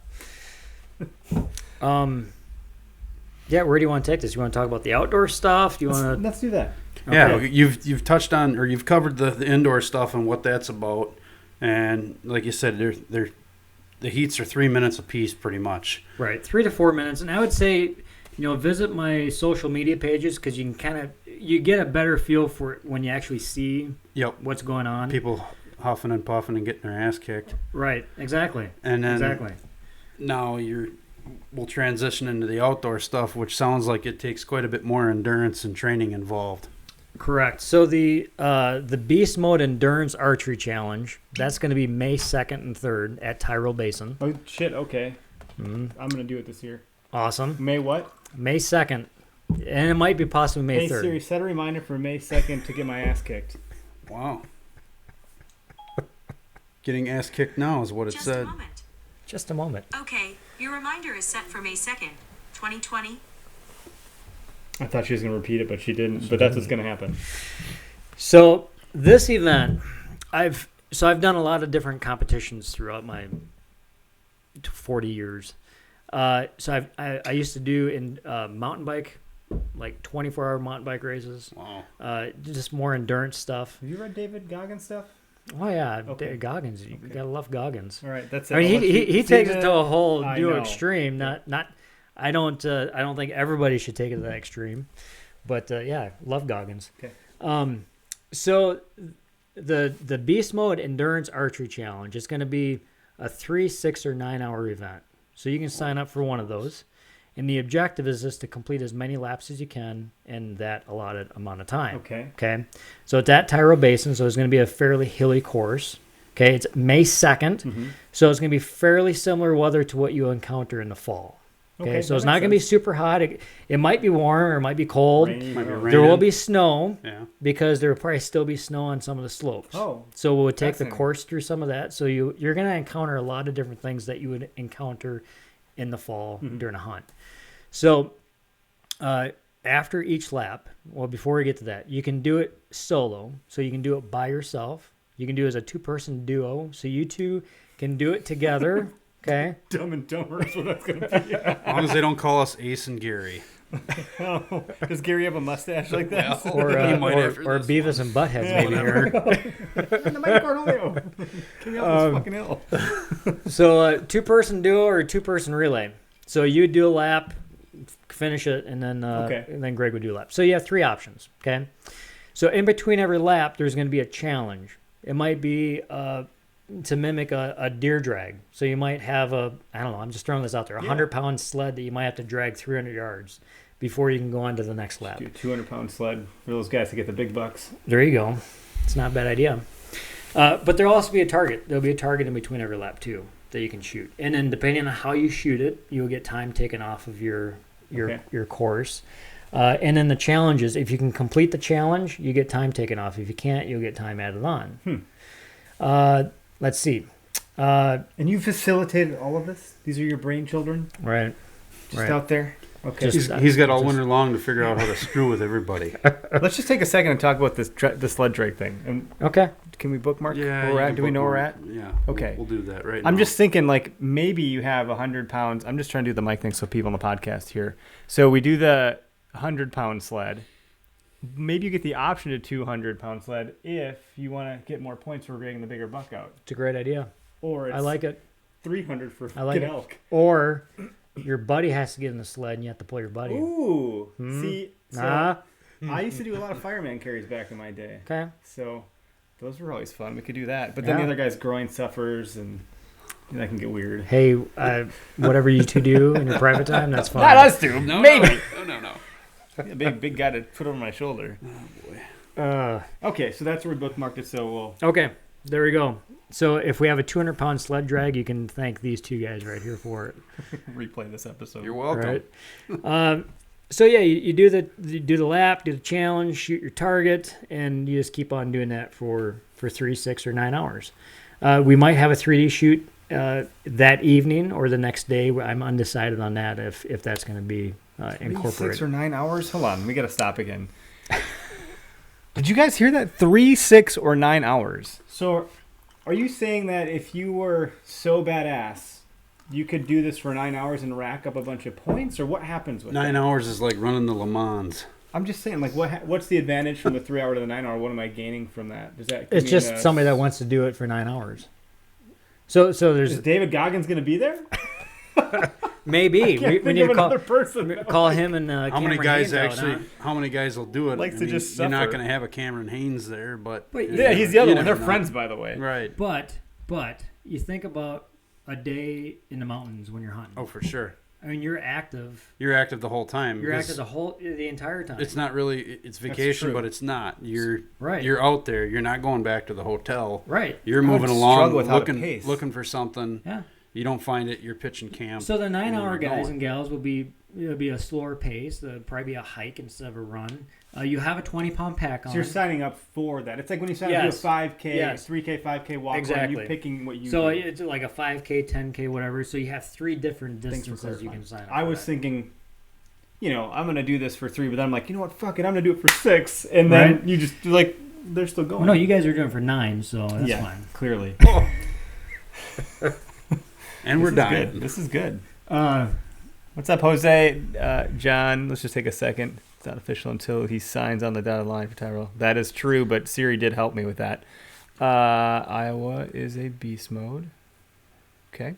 [SPEAKER 1] Yeah, where do you want to take this? You want to talk about the outdoor stuff? Do you want to?
[SPEAKER 2] Let's do that.
[SPEAKER 3] Yeah,
[SPEAKER 1] Okay.
[SPEAKER 3] you've touched on, or you've covered the indoor stuff and what that's about, and like you said, the heats are 3 minutes apiece, pretty much.
[SPEAKER 1] Right, 3 to 4 minutes, and I would say, visit my social media pages because you can you get a better feel for it when you actually see
[SPEAKER 3] Yep.
[SPEAKER 1] what's going on.
[SPEAKER 3] People huffing and puffing and getting their ass kicked,
[SPEAKER 1] Right, exactly,
[SPEAKER 3] and then
[SPEAKER 1] exactly.
[SPEAKER 3] now we'll transition into the outdoor stuff, which sounds like it takes quite a bit more endurance and training involved.
[SPEAKER 1] Correct. So the Beast Mode Endurance Archery Challenge, that's going to be May 2nd and 3rd at Tyrol Basin.
[SPEAKER 2] Oh shit. Okay.
[SPEAKER 1] Mhm.
[SPEAKER 2] I'm gonna do it this year.
[SPEAKER 1] Awesome.
[SPEAKER 2] May what?
[SPEAKER 1] May 2nd. And it might be possibly May
[SPEAKER 2] Hey
[SPEAKER 1] 3rd.
[SPEAKER 2] Siri, set a reminder for May 2nd to get my ass kicked.
[SPEAKER 3] Wow. Getting ass kicked now is what it
[SPEAKER 4] Just
[SPEAKER 3] said.
[SPEAKER 4] a moment.
[SPEAKER 1] Just a moment.
[SPEAKER 4] Okay, your reminder is set for May 2nd, 2020.
[SPEAKER 2] I thought she was gonna repeat it, but she didn't. But that's what's gonna happen.
[SPEAKER 1] So this event, I've done a lot of different competitions throughout my 40 years. So I used to do in mountain bike, like 24-hour mountain bike races.
[SPEAKER 3] Wow.
[SPEAKER 1] Just more endurance stuff.
[SPEAKER 2] Have you read David Goggins stuff?
[SPEAKER 1] Oh yeah,
[SPEAKER 2] Okay.
[SPEAKER 1] Goggins. You
[SPEAKER 2] Okay.
[SPEAKER 1] gotta love Goggins.
[SPEAKER 2] All right, that's it.
[SPEAKER 1] I mean,
[SPEAKER 2] I'll let you-
[SPEAKER 1] he
[SPEAKER 2] see
[SPEAKER 1] takes it
[SPEAKER 2] the-
[SPEAKER 1] to a whole
[SPEAKER 2] I
[SPEAKER 1] new
[SPEAKER 2] know.
[SPEAKER 1] extreme. Not. I don't think everybody should take it to that extreme, but yeah, love Goggins.
[SPEAKER 2] Okay.
[SPEAKER 1] So the Beast Mode Endurance Archery Challenge is going to be a 3, 6, or 9 hour event. So you can sign up for one of those, and the objective is just to complete as many laps as you can in that allotted amount of time.
[SPEAKER 2] Okay.
[SPEAKER 1] Okay, so it's at Tyrol Basin, so it's going to be a fairly hilly course. Okay, it's May 2nd,
[SPEAKER 2] Mm-hmm.
[SPEAKER 1] so it's going to be fairly similar weather to what you encounter in the fall. Okay, so
[SPEAKER 2] that
[SPEAKER 1] it's not
[SPEAKER 2] makes
[SPEAKER 1] going to be
[SPEAKER 2] sense.
[SPEAKER 1] super hot. It might be warm or it might be cold.
[SPEAKER 2] Rainy,
[SPEAKER 3] Might be
[SPEAKER 2] or-
[SPEAKER 3] rain.
[SPEAKER 1] There will
[SPEAKER 3] raining.
[SPEAKER 1] be snow
[SPEAKER 3] Yeah.
[SPEAKER 1] because there will probably still be snow on some of the slopes.
[SPEAKER 2] Oh,
[SPEAKER 1] So we'll take the
[SPEAKER 2] fascinating.
[SPEAKER 1] course through some of that. So you're going to encounter a lot of different things that you would encounter in the fall
[SPEAKER 2] Mhm.
[SPEAKER 1] during a hunt. So after each lap, well, before we get to that, you can do it solo. So you can do it by yourself. you can do as a 2-person duo. So you two can do it together. Okay.
[SPEAKER 2] Dumb and Dumber is what that's going to be.
[SPEAKER 3] As long as they don't call us Ace and Gary.
[SPEAKER 2] Oh, does Gary have a mustache like that?
[SPEAKER 1] Or
[SPEAKER 3] He might after
[SPEAKER 1] or
[SPEAKER 3] this
[SPEAKER 1] Beavis and Buttheads maybe here.
[SPEAKER 2] And the Mike Cornelio. Can we help this fucking ill?
[SPEAKER 1] So 2-person duo or 2-person relay. So you would do a lap, finish it, and then
[SPEAKER 2] Okay.
[SPEAKER 1] and then Greg would do a lap. So you have 3 options. Okay. So in between every lap, there's going to be a challenge. It might be to mimic a deer drag. So you might have I don't know, I'm just throwing this out there, a 100-pound sled that you might have to drag 300 yards before you can go on to the next lap.
[SPEAKER 2] Do a 200-pound sled for those guys to get the big bucks.
[SPEAKER 1] There you go. It's not a bad idea. But there'll also be a target. There'll be a target in between every lap too that you can shoot. And then depending on how you shoot it, you'll get time taken off of your course. And then the challenges, if you can complete the challenge, you get time taken off. If you can't, you'll get time added on. Let's see.
[SPEAKER 2] And you facilitated all of this? These are your brain children?
[SPEAKER 1] Right.
[SPEAKER 2] Just
[SPEAKER 1] Right.
[SPEAKER 2] out there? Okay.
[SPEAKER 1] Just-
[SPEAKER 3] He's got all winter long to figure out how to screw with everybody.
[SPEAKER 2] Let's just take a second and talk about the sled drag thing. And
[SPEAKER 1] Okay.
[SPEAKER 2] can we bookmark
[SPEAKER 3] Yeah.
[SPEAKER 2] where we're
[SPEAKER 3] you
[SPEAKER 2] at?
[SPEAKER 3] can
[SPEAKER 2] Do we know where we're
[SPEAKER 3] bookmark.
[SPEAKER 2] at?
[SPEAKER 3] Yeah.
[SPEAKER 2] Okay.
[SPEAKER 3] We'll do that right now.
[SPEAKER 2] I'm just thinking, like, maybe you have 100 pounds. I'm just trying to do the mic thing so people on the podcast here. So we do the 100-pound sled. Maybe you get the option to 200-pound sled if you want to get more points for getting the bigger buck out.
[SPEAKER 1] It's a great idea.
[SPEAKER 2] Or it's
[SPEAKER 1] I like it.
[SPEAKER 2] 300 for
[SPEAKER 1] I like
[SPEAKER 2] fucking
[SPEAKER 1] it.
[SPEAKER 2] elk.
[SPEAKER 1] Or your buddy has to get in the sled and you have to pull your buddy.
[SPEAKER 2] Ooh. See, so
[SPEAKER 1] Ah.
[SPEAKER 2] I used to do a lot of fireman carries back in my day.
[SPEAKER 1] Okay.
[SPEAKER 2] So those were always fun. We could do that. But then the
[SPEAKER 1] Yeah.
[SPEAKER 2] other guy's groin suffers and that can get weird.
[SPEAKER 1] Hey, whatever you two do in your private time, that's fine.
[SPEAKER 2] Not us two.
[SPEAKER 3] No,
[SPEAKER 2] Maybe.
[SPEAKER 3] No.
[SPEAKER 2] A big guy to put over my shoulder. Okay, so that's where we bookmarked it. So we'll.
[SPEAKER 1] Okay, there we go. So if we have a 200-pound sled drag, you can thank these two guys right here for it.
[SPEAKER 2] replay this episode.
[SPEAKER 3] You're welcome.
[SPEAKER 1] Right? So yeah, you do the lap, do the challenge, shoot your target, and you just keep on doing that for 3, 6, or 9 hours. We might have a 3D shoot that evening or the next day. I'm undecided on that if that's going to be incorporated.
[SPEAKER 2] 6 or 9 hours. Hold on, we got to stop again. Did you guys hear that? 3, 6, or 9 hours. So, are you saying that if you were so badass, you could do this for 9 hours and rack up a bunch of points, or what happens with
[SPEAKER 3] 9
[SPEAKER 2] that?
[SPEAKER 3] hours is like running the Le Mans.
[SPEAKER 2] I'm just saying, like, what's the advantage from the 3 hour to the 9 hour? What am I gaining from that? Does that?
[SPEAKER 1] It's just somebody that wants to do it for 9 hours. So there's
[SPEAKER 2] Is David Goggins going to be there?
[SPEAKER 1] maybe
[SPEAKER 2] I can't
[SPEAKER 1] we
[SPEAKER 2] think
[SPEAKER 1] need
[SPEAKER 2] of
[SPEAKER 1] to
[SPEAKER 2] another person.
[SPEAKER 1] call him and
[SPEAKER 3] How many
[SPEAKER 1] Cameron
[SPEAKER 3] guys
[SPEAKER 1] Haynes out,
[SPEAKER 3] actually?
[SPEAKER 1] huh?
[SPEAKER 3] How many guys will do it?
[SPEAKER 2] Likes to just
[SPEAKER 3] You're not
[SPEAKER 2] suffer.
[SPEAKER 3] going to have a Cameron Haynes there, but
[SPEAKER 2] Yeah, he's the other
[SPEAKER 3] you
[SPEAKER 2] one. They're
[SPEAKER 3] never know.
[SPEAKER 2] friends, by the way.
[SPEAKER 3] Right.
[SPEAKER 1] But you think about a day in the mountains when you're hunting.
[SPEAKER 3] Oh, for sure.
[SPEAKER 1] I mean, you're active.
[SPEAKER 3] You're active the whole time.
[SPEAKER 1] You're
[SPEAKER 3] because
[SPEAKER 1] active the entire time.
[SPEAKER 3] It's not really. It's vacation,
[SPEAKER 2] true.
[SPEAKER 3] but it's not. You're
[SPEAKER 1] right.
[SPEAKER 3] You're out there. You're not going back to the hotel.
[SPEAKER 1] right.
[SPEAKER 3] You're
[SPEAKER 2] I would
[SPEAKER 3] moving along,
[SPEAKER 2] struggle with how to
[SPEAKER 3] looking
[SPEAKER 2] pace.
[SPEAKER 3] looking for something.
[SPEAKER 1] Yeah.
[SPEAKER 3] You don't find it. You're pitching camp.
[SPEAKER 1] So the 9-hour
[SPEAKER 3] you're
[SPEAKER 1] guys
[SPEAKER 3] going.
[SPEAKER 1] and gals will be it'll be a slower pace. It'll probably be a hike instead of a run. You have a 20-pound pack on.
[SPEAKER 2] So you're signing up for that. It's like when you sign up to
[SPEAKER 1] Yes.
[SPEAKER 2] a 5K,
[SPEAKER 1] Yes.
[SPEAKER 2] 3K, 5K walk.
[SPEAKER 1] Exactly.
[SPEAKER 2] You're picking what you.
[SPEAKER 1] So
[SPEAKER 2] do.
[SPEAKER 1] it's like a 5K, 10K, whatever. So you have 3 different
[SPEAKER 2] Thanks for
[SPEAKER 1] distances you
[SPEAKER 2] clarifying.
[SPEAKER 1] can sign up.
[SPEAKER 2] I
[SPEAKER 1] for
[SPEAKER 2] was
[SPEAKER 1] that.
[SPEAKER 2] thinking, I'm gonna do this for 3, but then I'm like, you know what? Fuck it, I'm gonna do it for 6, and then
[SPEAKER 1] Right.
[SPEAKER 2] you just like they're still going.
[SPEAKER 1] Well, no, you guys are doing it for 9, so that's
[SPEAKER 2] yeah,
[SPEAKER 1] fine.
[SPEAKER 2] clearly.
[SPEAKER 3] And we're
[SPEAKER 2] This is
[SPEAKER 3] dying.
[SPEAKER 2] good. This is good. What's up, Jose? John, let's just take a second. It's not official until he signs on the dotted line for Tyrell. That is true, but Siri did help me with that. Iowa is a beast mode. Okay.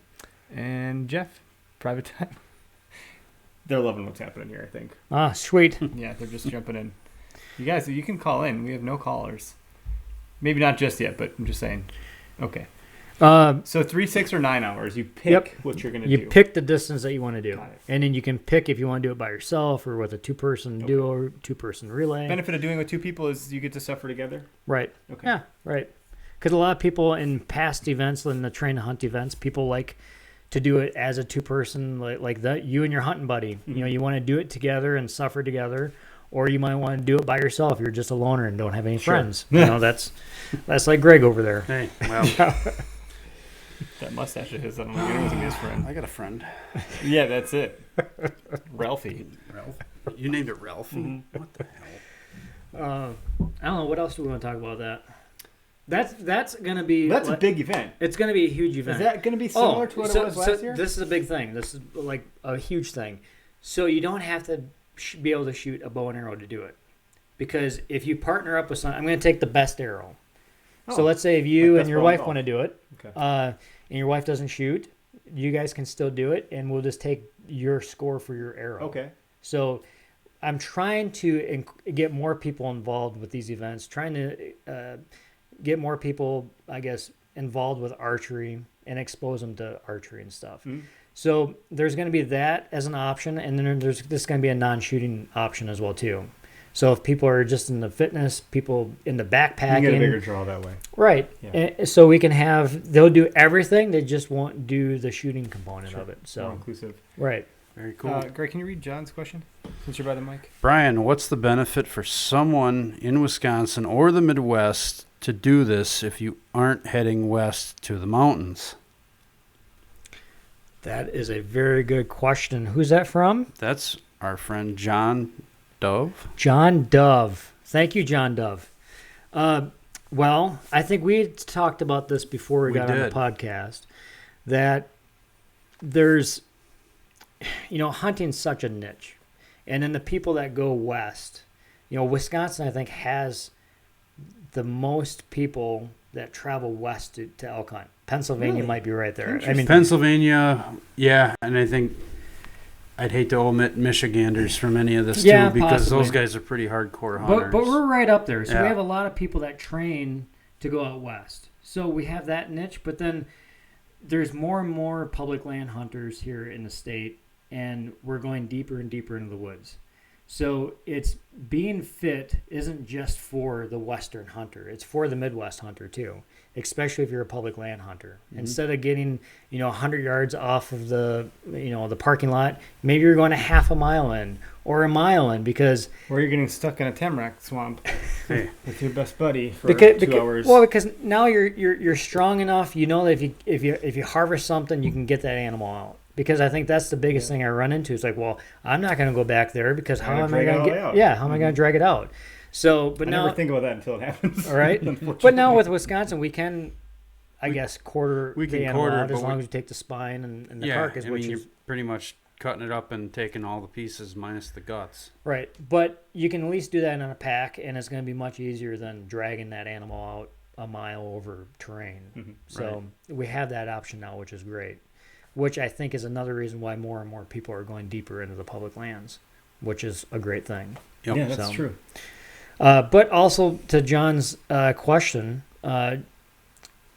[SPEAKER 2] And Jeff, private time. They're loving what's happening here, I think.
[SPEAKER 1] Ah, sweet.
[SPEAKER 2] Yeah, they're just jumping in. You guys, you can call in. We have no callers. Maybe not just yet, but I'm just saying. Okay. So 3, 6, or 9 hours. You pick
[SPEAKER 1] Yep.
[SPEAKER 2] what you're going to
[SPEAKER 1] You
[SPEAKER 2] do.
[SPEAKER 1] pick the distance that you want to do.
[SPEAKER 2] Got it.
[SPEAKER 1] And then you can pick if you want to do it by yourself or with a 2-person duo or 2-person relay.
[SPEAKER 2] Benefit of doing it with 2 people is you get to suffer together.
[SPEAKER 1] Right.
[SPEAKER 2] Okay.
[SPEAKER 1] Yeah, right. Because a lot of people in past events, in the train to hunt events, people like to do it as a 2-person, like that. You and your hunting buddy.
[SPEAKER 2] Mm-hmm.
[SPEAKER 1] You know, you want to do it together and suffer together, or you might want to do it by yourself. You're just a loner and don't have any
[SPEAKER 2] Sure.
[SPEAKER 1] friends. You know, that's like Greg over there.
[SPEAKER 3] Hey, well,
[SPEAKER 2] That mustache of his, I don't know if anyone's gonna be his friend.
[SPEAKER 3] I got a friend.
[SPEAKER 2] Yeah, that's it. Ralphie.
[SPEAKER 3] Ralph. You named it Ralph.
[SPEAKER 2] Mm-hmm.
[SPEAKER 3] What the hell?
[SPEAKER 1] I don't know. What else do we want to talk about that? That's gonna be.
[SPEAKER 2] That's a big event.
[SPEAKER 1] It's gonna be a huge event.
[SPEAKER 2] Is that going to be similar to what it was last year?
[SPEAKER 1] This is a big thing. This is like a huge thing. So you don't have to be able to shoot a bow and arrow to do it, because if you partner up with someone, I'm going to take the best arrow. So
[SPEAKER 2] Oh,
[SPEAKER 1] let's say if you
[SPEAKER 2] like
[SPEAKER 1] and your
[SPEAKER 2] best
[SPEAKER 1] wife
[SPEAKER 2] bow
[SPEAKER 1] want to do it,
[SPEAKER 2] Okay.
[SPEAKER 1] and your wife doesn't shoot, you guys can still do it, and we'll just take your score for your arrow.
[SPEAKER 2] Okay.
[SPEAKER 1] So I'm trying to get more people involved with these events, trying to get more people, I guess, involved with archery and expose them to archery and stuff.
[SPEAKER 2] Mhm.
[SPEAKER 1] So there's going to be that as an option, and then there's this going to be a non-shooting option as well too. So if people are just in the fitness, people in the
[SPEAKER 2] You can
[SPEAKER 1] backpacking,
[SPEAKER 2] get a bigger draw that way.
[SPEAKER 1] right?
[SPEAKER 2] Yeah.
[SPEAKER 1] So we can have they'll do everything, they just won't do the shooting component of it.
[SPEAKER 2] More
[SPEAKER 1] So
[SPEAKER 2] inclusive.
[SPEAKER 1] right.
[SPEAKER 3] Very cool.
[SPEAKER 2] Greg, can you read John's question since you're by the mic?
[SPEAKER 3] Brian, what's the benefit for someone in Wisconsin or the Midwest to do this if you aren't heading west to the mountains?
[SPEAKER 1] That is a very good question. Who's that from?
[SPEAKER 3] That's our friend John Dove.
[SPEAKER 1] John Dove. Thank you, John Dove. Well, I think we talked about this before we
[SPEAKER 3] We
[SPEAKER 1] got on the
[SPEAKER 3] did.
[SPEAKER 1] podcast, that there's, hunting's such a niche. And then the people that go west, Wisconsin, I think, has the most people that travel west to elk hunt. Pennsylvania
[SPEAKER 2] Really?
[SPEAKER 1] might be right there. I
[SPEAKER 2] Interesting.
[SPEAKER 1] mean,
[SPEAKER 3] Pennsylvania, yeah, and I think I'd hate to omit Michiganders from any of this
[SPEAKER 1] Yeah,
[SPEAKER 3] too, because
[SPEAKER 1] possibly.
[SPEAKER 3] those guys are pretty hardcore hunters.
[SPEAKER 1] but we're right up there. So
[SPEAKER 3] Yeah.
[SPEAKER 1] we have a lot of people that train to go out west. So we have that niche, but then there's more and more public land hunters here in the state, and we're going deeper and deeper into the woods. So it's being fit isn't just for the Western hunter; it's for the Midwest hunter too. Especially if you're a public land hunter. Instead of getting 100 yards off of the the parking lot, maybe you're going a half a mile in or a mile in, because
[SPEAKER 2] Or you're getting stuck in a tamarack swamp
[SPEAKER 3] Hey.
[SPEAKER 2] with your best buddy for
[SPEAKER 1] because,
[SPEAKER 2] 2 hours.
[SPEAKER 1] Well, because now you're strong enough. You know that if you harvest something, you can get that animal out. Because I think that's the biggest thing I run into. It's like, well, I'm not going to go back there because how
[SPEAKER 2] Gotta
[SPEAKER 1] am I
[SPEAKER 2] drag it
[SPEAKER 1] going
[SPEAKER 2] all
[SPEAKER 1] to
[SPEAKER 2] the
[SPEAKER 1] get?
[SPEAKER 2] way out.
[SPEAKER 1] Yeah, how am I going to drag it out? So, but
[SPEAKER 2] I
[SPEAKER 1] now,
[SPEAKER 2] never think about that until it happens.
[SPEAKER 1] all right. But now with Wisconsin, we can, I guess, quarter
[SPEAKER 3] we can
[SPEAKER 1] the animal
[SPEAKER 3] quarter,
[SPEAKER 1] out as
[SPEAKER 3] but
[SPEAKER 1] long
[SPEAKER 3] we-
[SPEAKER 1] as you take the spine and the
[SPEAKER 3] yeah,
[SPEAKER 1] carcass,
[SPEAKER 3] I
[SPEAKER 1] which
[SPEAKER 3] mean,
[SPEAKER 1] is
[SPEAKER 3] you're pretty much cutting it up and taking all the pieces minus the guts.
[SPEAKER 1] right. But you can at least do that in a pack, and it's going to be much easier than dragging that animal out a mile over terrain.
[SPEAKER 2] Mhm.
[SPEAKER 1] So we have that option now, which is great. Which I think is another reason why more and more people are going deeper into the public lands, which is a great thing.
[SPEAKER 3] Yep.
[SPEAKER 2] Yeah, that's
[SPEAKER 1] So-
[SPEAKER 2] true.
[SPEAKER 1] But also to John's question,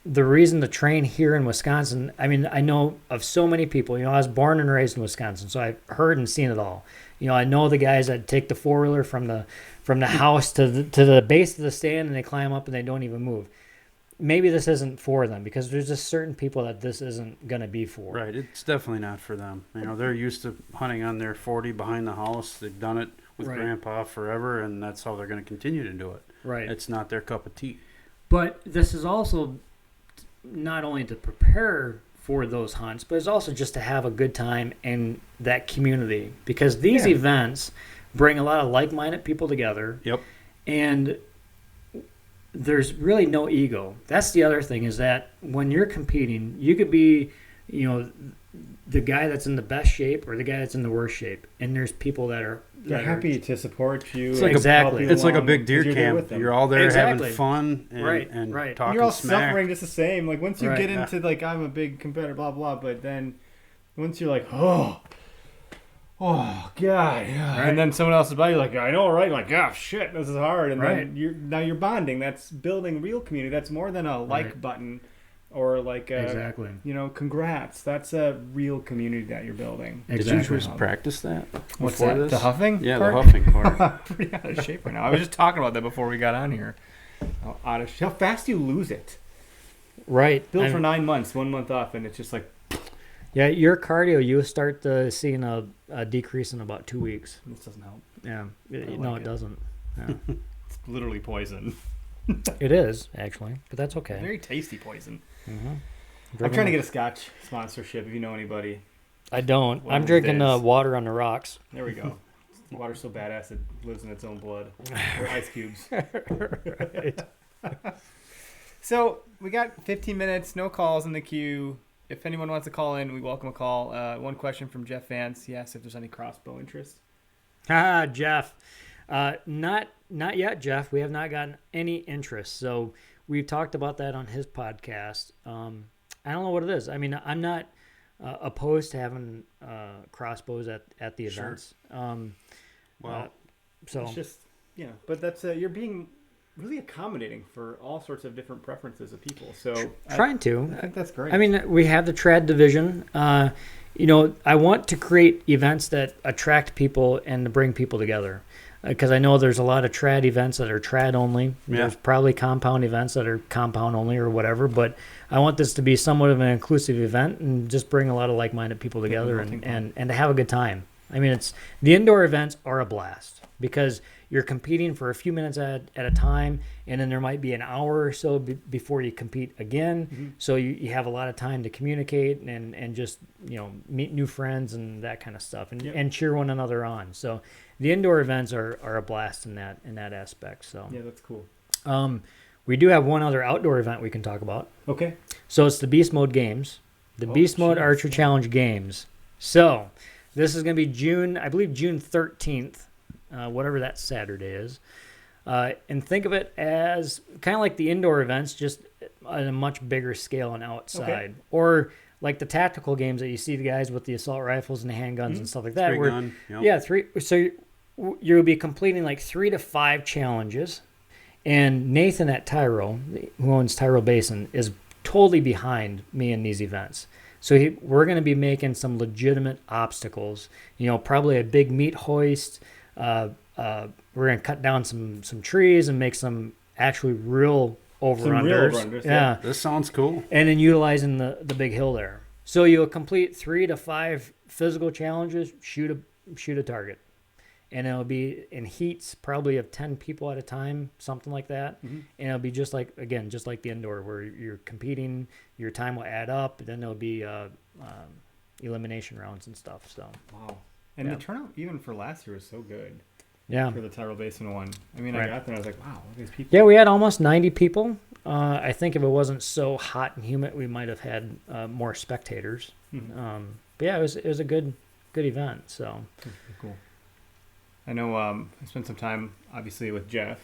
[SPEAKER 1] the reason to train here in Wisconsin, I mean, I know of so many people. I was born and raised in Wisconsin, so I've heard and seen it all. I know the guys that take the four-wheeler from the house to the base of the stand, and they climb up and they don't even move. Maybe this isn't for them, because there's just certain people that this isn't going to be for.
[SPEAKER 3] Right, it's definitely not for them. They're used to hunting on their 40 behind the house. They've done it with
[SPEAKER 1] Right.
[SPEAKER 3] Grandpa forever, and that's how they're going to continue to do it.
[SPEAKER 1] Right.
[SPEAKER 3] It's not their cup of tea.
[SPEAKER 1] But this is also not only to prepare for those hunts, but it's also just to have a good time in that community, because these
[SPEAKER 2] Yeah.
[SPEAKER 1] events bring a lot of like-minded people together.
[SPEAKER 3] Yep.
[SPEAKER 1] And there's really no ego. That's the other thing, is that when you're competing, you could be, the guy that's in the best shape or the guy that's in the worst shape, and there's people that are
[SPEAKER 2] They're happy to support you.
[SPEAKER 3] It's
[SPEAKER 2] and
[SPEAKER 3] like
[SPEAKER 1] Exactly.
[SPEAKER 2] help you
[SPEAKER 3] It's like a
[SPEAKER 2] along
[SPEAKER 3] big deer
[SPEAKER 2] 'cause you're there with
[SPEAKER 3] camp.
[SPEAKER 2] them.
[SPEAKER 3] You're all there
[SPEAKER 1] Exactly.
[SPEAKER 3] having fun and,
[SPEAKER 1] Right,
[SPEAKER 3] and
[SPEAKER 1] right.
[SPEAKER 3] talking
[SPEAKER 2] You're all
[SPEAKER 3] smack.
[SPEAKER 2] suffering just the same. Like once you
[SPEAKER 1] Right.
[SPEAKER 2] get into like I'm a big competitor, blah blah. But then once you're like, oh god, yeah.
[SPEAKER 1] Right.
[SPEAKER 2] And then someone else is by you like, I know, right? Like, oh shit, this is hard. And
[SPEAKER 1] Right.
[SPEAKER 2] then you're bonding. That's building real community. That's more than a like
[SPEAKER 1] Right.
[SPEAKER 2] button or like a,
[SPEAKER 1] Exactly.
[SPEAKER 2] congrats. That's a real community that you're building.
[SPEAKER 3] Did
[SPEAKER 1] Exactly.
[SPEAKER 3] you just practice that
[SPEAKER 2] What's
[SPEAKER 3] before
[SPEAKER 2] that?
[SPEAKER 3] this?
[SPEAKER 2] The huffing?
[SPEAKER 3] Yeah,
[SPEAKER 2] part?
[SPEAKER 3] the huffing part.
[SPEAKER 2] I'm pretty out of shape right now. I was just talking about that before we got on here. How fast you lose it.
[SPEAKER 1] Right.
[SPEAKER 2] Built
[SPEAKER 1] I'm-
[SPEAKER 2] for 9 months, 1 month off, and it's just like
[SPEAKER 1] Yeah, your cardio, you start seeing a decrease in about 2 weeks.
[SPEAKER 2] this doesn't help.
[SPEAKER 1] Yeah.
[SPEAKER 2] I
[SPEAKER 1] No,
[SPEAKER 2] like
[SPEAKER 1] it
[SPEAKER 2] it.
[SPEAKER 1] doesn't. Yeah.
[SPEAKER 2] It's literally poison.
[SPEAKER 1] It is, actually, but that's okay.
[SPEAKER 2] Very tasty poison.
[SPEAKER 1] Mhm.
[SPEAKER 2] I'm trying to get a Scotch sponsorship. If you know anybody,
[SPEAKER 1] I don't.
[SPEAKER 2] one
[SPEAKER 1] I'm
[SPEAKER 2] of these
[SPEAKER 1] drinking
[SPEAKER 2] days.
[SPEAKER 1] water on the rocks.
[SPEAKER 2] there we go. Water's so badass it lives in its own blood. Or ice cubes.
[SPEAKER 1] Right.
[SPEAKER 2] So we got 15 minutes, no calls in the queue. If anyone wants to call in, we welcome a call. One question from Jeff Vance. He asked if there's any crossbow interest.
[SPEAKER 1] Jeff. Not yet, Jeff. We have not gotten any interest. So we've talked about that on his podcast. I don't know what it is. I mean, I'm not opposed to having crossbows at the
[SPEAKER 3] Sure.
[SPEAKER 1] events.
[SPEAKER 3] Well,
[SPEAKER 1] So
[SPEAKER 2] It's just, but that's you're being really accommodating for all sorts of different preferences of people. So
[SPEAKER 1] trying to.
[SPEAKER 2] I think that's great.
[SPEAKER 1] I mean, we have the trad division. I want to create events that attract people and to bring people together. Because I know there's a lot of trad events that are trad only.
[SPEAKER 3] Yeah.
[SPEAKER 1] There's probably compound events that are compound only or whatever. But I want this to be somewhat of an inclusive event and just bring a lot of like-minded people together and to have a good time. I mean, the indoor events are a blast because you're competing for a few minutes at a time, and then there might be an hour or so before you compete again.
[SPEAKER 2] Mm-hmm.
[SPEAKER 1] So you have a lot of time to communicate and just meet new friends and that kind of stuff and cheer one another on. So the indoor events are a blast in that aspect. So
[SPEAKER 2] yeah, that's cool.
[SPEAKER 1] we do have one other outdoor event we can talk about.
[SPEAKER 2] Okay.
[SPEAKER 1] So it's the Beast Mode Games, the Beast Mode
[SPEAKER 2] geez.
[SPEAKER 1] Archer Challenge Games. So this is going to be June 13th, whatever that Saturday is. And think of it as kind of like the indoor events, just on a much bigger scale and outside.
[SPEAKER 2] Okay.
[SPEAKER 1] Or like the tactical games that you see the guys with the assault rifles and the handguns and stuff like that.
[SPEAKER 3] Three
[SPEAKER 1] where-
[SPEAKER 3] gun. Yep.
[SPEAKER 1] Yeah, three. So you'll be completing like 3 to 5 challenges. And Nathan at Tyro, who owns Tyro Basin, is totally behind me in these events. So we're going to be making some legitimate obstacles. Probably a big meat hoist. We're going to cut down some trees and make some actually real over-unders.
[SPEAKER 2] over-unders,
[SPEAKER 1] Yeah.
[SPEAKER 3] This sounds cool.
[SPEAKER 1] And then utilizing the big hill there. So you'll complete 3 to 5 physical challenges, shoot a target. And it'll be in heats probably of 10 people at a time, something like that.
[SPEAKER 2] Mm-hmm.
[SPEAKER 1] And it'll be just like the indoor where you're competing, your time will add up, then there'll be elimination rounds and stuff. So,
[SPEAKER 2] Wow. And
[SPEAKER 1] Yeah.
[SPEAKER 2] the turnout even for last year was so good
[SPEAKER 1] yeah.
[SPEAKER 2] for the Tyrrell Basin one. I mean, I
[SPEAKER 1] Right.
[SPEAKER 2] got there and I was like, wow, look at these people.
[SPEAKER 1] Yeah, we had almost 90 people. I think if it wasn't so hot and humid, we might have had more spectators.
[SPEAKER 2] Mhm.
[SPEAKER 1] But yeah, it was a good event. So,
[SPEAKER 2] Cool. I know I spent some time, obviously, with Jeff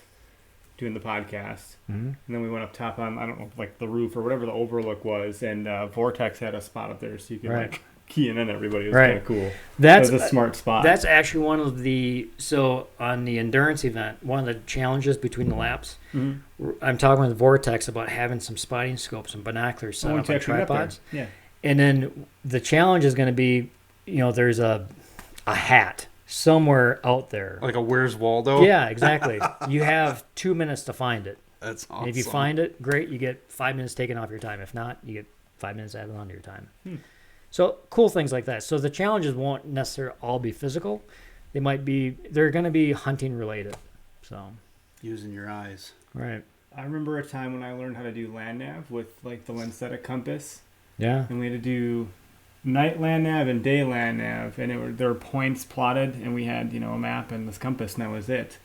[SPEAKER 2] doing the podcast. And then we went up top on, I don't know, like the roof or whatever the overlook was. And Vortex had a spot up there so you could
[SPEAKER 1] Right.
[SPEAKER 2] like key in on everybody. It was
[SPEAKER 1] Right.
[SPEAKER 2] kind of cool.
[SPEAKER 1] that's
[SPEAKER 2] That was a smart spot.
[SPEAKER 1] That's actually one of so on the endurance event, one of the challenges between the laps,
[SPEAKER 2] Mhm.
[SPEAKER 1] I'm talking with Vortex about having some spotting scopes and binoculars set
[SPEAKER 2] I
[SPEAKER 1] up
[SPEAKER 2] want to
[SPEAKER 1] on
[SPEAKER 2] actually get up there.
[SPEAKER 1] tripods.
[SPEAKER 2] Yeah.
[SPEAKER 1] And then the challenge is going to be, there's a hat somewhere out there.
[SPEAKER 3] Like a Where's Waldo?
[SPEAKER 1] Yeah, exactly. You have 2 minutes to find it.
[SPEAKER 3] That's awesome.
[SPEAKER 1] And if you find it, great. You get 5 minutes taken off your time. If not, you get 5 minutes added onto your time. So cool things like that. So the challenges won't necessarily all be physical. They're going to be hunting related. So,
[SPEAKER 3] Using your eyes.
[SPEAKER 1] right.
[SPEAKER 2] I remember a time when I learned how to do land nav with like the Lensetic compass.
[SPEAKER 1] Yeah.
[SPEAKER 2] And we had to do night land nav and day land nav, and there were points plotted, and we had a map and this compass, and that was it.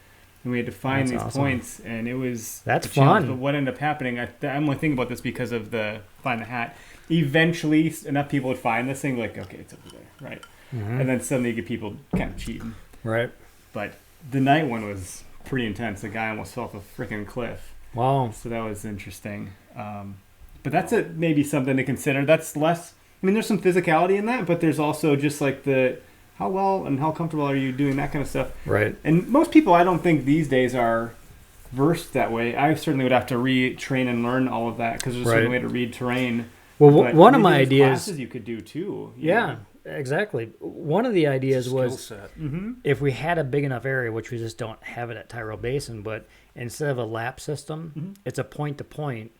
[SPEAKER 2] And we had to find
[SPEAKER 1] That's
[SPEAKER 2] these
[SPEAKER 1] awesome.
[SPEAKER 2] points, and it was
[SPEAKER 1] That's
[SPEAKER 2] a challenge.
[SPEAKER 1] fun.
[SPEAKER 2] But what ended up happening, I'm only thinking about this because of the find the hat. Eventually, enough people would find this thing, like, okay, it's over there, right? And then suddenly you get people kind of cheating.
[SPEAKER 1] Right.
[SPEAKER 2] But the night one was pretty intense. The guy almost fell off a freaking cliff.
[SPEAKER 1] Wow.
[SPEAKER 2] So that was interesting. But that's maybe something to consider. That's less. I mean, there's some physicality in that, but there's also just like how well and how comfortable are you doing that kind of stuff.
[SPEAKER 1] Right.
[SPEAKER 2] And most people, I don't think these days are versed that way. I certainly would have to retrain and learn all of that because there's a certain way to read terrain.
[SPEAKER 1] Well,
[SPEAKER 2] But
[SPEAKER 1] one of
[SPEAKER 2] maybe
[SPEAKER 1] my
[SPEAKER 2] there's
[SPEAKER 1] ideas.
[SPEAKER 2] classes you could do too.
[SPEAKER 1] Yeah, exactly. One of the ideas
[SPEAKER 3] Skill
[SPEAKER 1] was
[SPEAKER 3] set.
[SPEAKER 1] if we had a big enough area, which we just don't have it at Tyrrell Basin, but instead of a lap system, it's a point to point,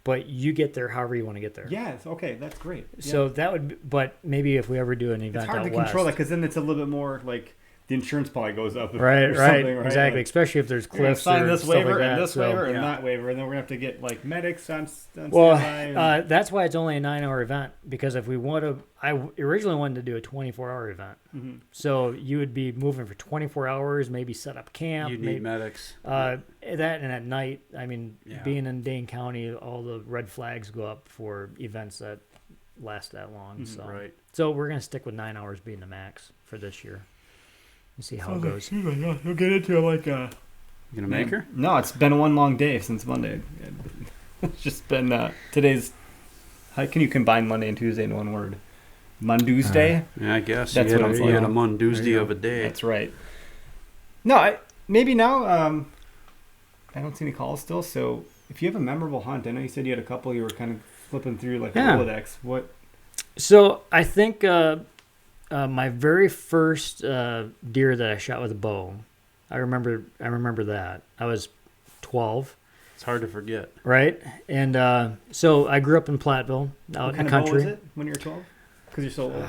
[SPEAKER 1] but you get there however you want to get there.
[SPEAKER 2] Yes. Okay. That's great.
[SPEAKER 1] So that would, but maybe if we ever do an event
[SPEAKER 2] It's hard
[SPEAKER 1] out
[SPEAKER 2] to control that
[SPEAKER 1] west,
[SPEAKER 2] because then it's a little bit more like the insurance probably goes up.
[SPEAKER 1] Right,
[SPEAKER 2] or
[SPEAKER 1] right,
[SPEAKER 2] something,
[SPEAKER 1] exactly.
[SPEAKER 2] Like,
[SPEAKER 1] Especially if there's
[SPEAKER 2] we're gonna
[SPEAKER 1] cliffs
[SPEAKER 2] sign
[SPEAKER 1] or
[SPEAKER 2] this
[SPEAKER 1] stuff
[SPEAKER 2] waiver
[SPEAKER 1] like that.
[SPEAKER 2] and this waiver and
[SPEAKER 3] yeah.
[SPEAKER 2] that waiver, and then we're gonna have to get like medics on
[SPEAKER 1] Well,
[SPEAKER 2] standby.
[SPEAKER 1] that's why it's only a 9-hour event, because if we want to, I originally wanted to do a 24-hour event.
[SPEAKER 2] Mhm.
[SPEAKER 1] So you would be moving for 24 hours, maybe set up camp.
[SPEAKER 3] You need medics.
[SPEAKER 1] That and at night, I mean,
[SPEAKER 3] Yeah.
[SPEAKER 1] being in Dane County, all the red flags go up for events that last that long.
[SPEAKER 2] Mhm.
[SPEAKER 1] So,
[SPEAKER 3] Right.
[SPEAKER 1] so we're gonna stick with 9 hours being the max for this year. And see how it goes.
[SPEAKER 2] You'll get into like
[SPEAKER 3] You gonna make her?
[SPEAKER 2] No, it's been one long day since Monday. It's just been today's. How can you combine Monday and Tuesday in one word? Mondoosday.
[SPEAKER 3] Yeah, I guess.
[SPEAKER 2] That's
[SPEAKER 3] you
[SPEAKER 2] what
[SPEAKER 3] had,
[SPEAKER 2] I'm
[SPEAKER 3] you had a
[SPEAKER 2] saying.
[SPEAKER 3] Mondoosday
[SPEAKER 1] There you
[SPEAKER 3] of a day.
[SPEAKER 2] That's right. No, maybe now. I don't see any calls still. So if you have a memorable hunt, I know you said you had a couple. You were kind of flipping through like
[SPEAKER 1] Yeah.
[SPEAKER 2] a Rolodex. What?
[SPEAKER 1] So I think my very first deer that I shot with a bow, I remember that. I was 12,
[SPEAKER 3] It's hard to forget.
[SPEAKER 1] right? And so I grew up in Platteville, out
[SPEAKER 2] What
[SPEAKER 1] in
[SPEAKER 2] kind
[SPEAKER 1] the
[SPEAKER 2] of bow
[SPEAKER 1] country.
[SPEAKER 2] was it when you were 12? Because you're so old.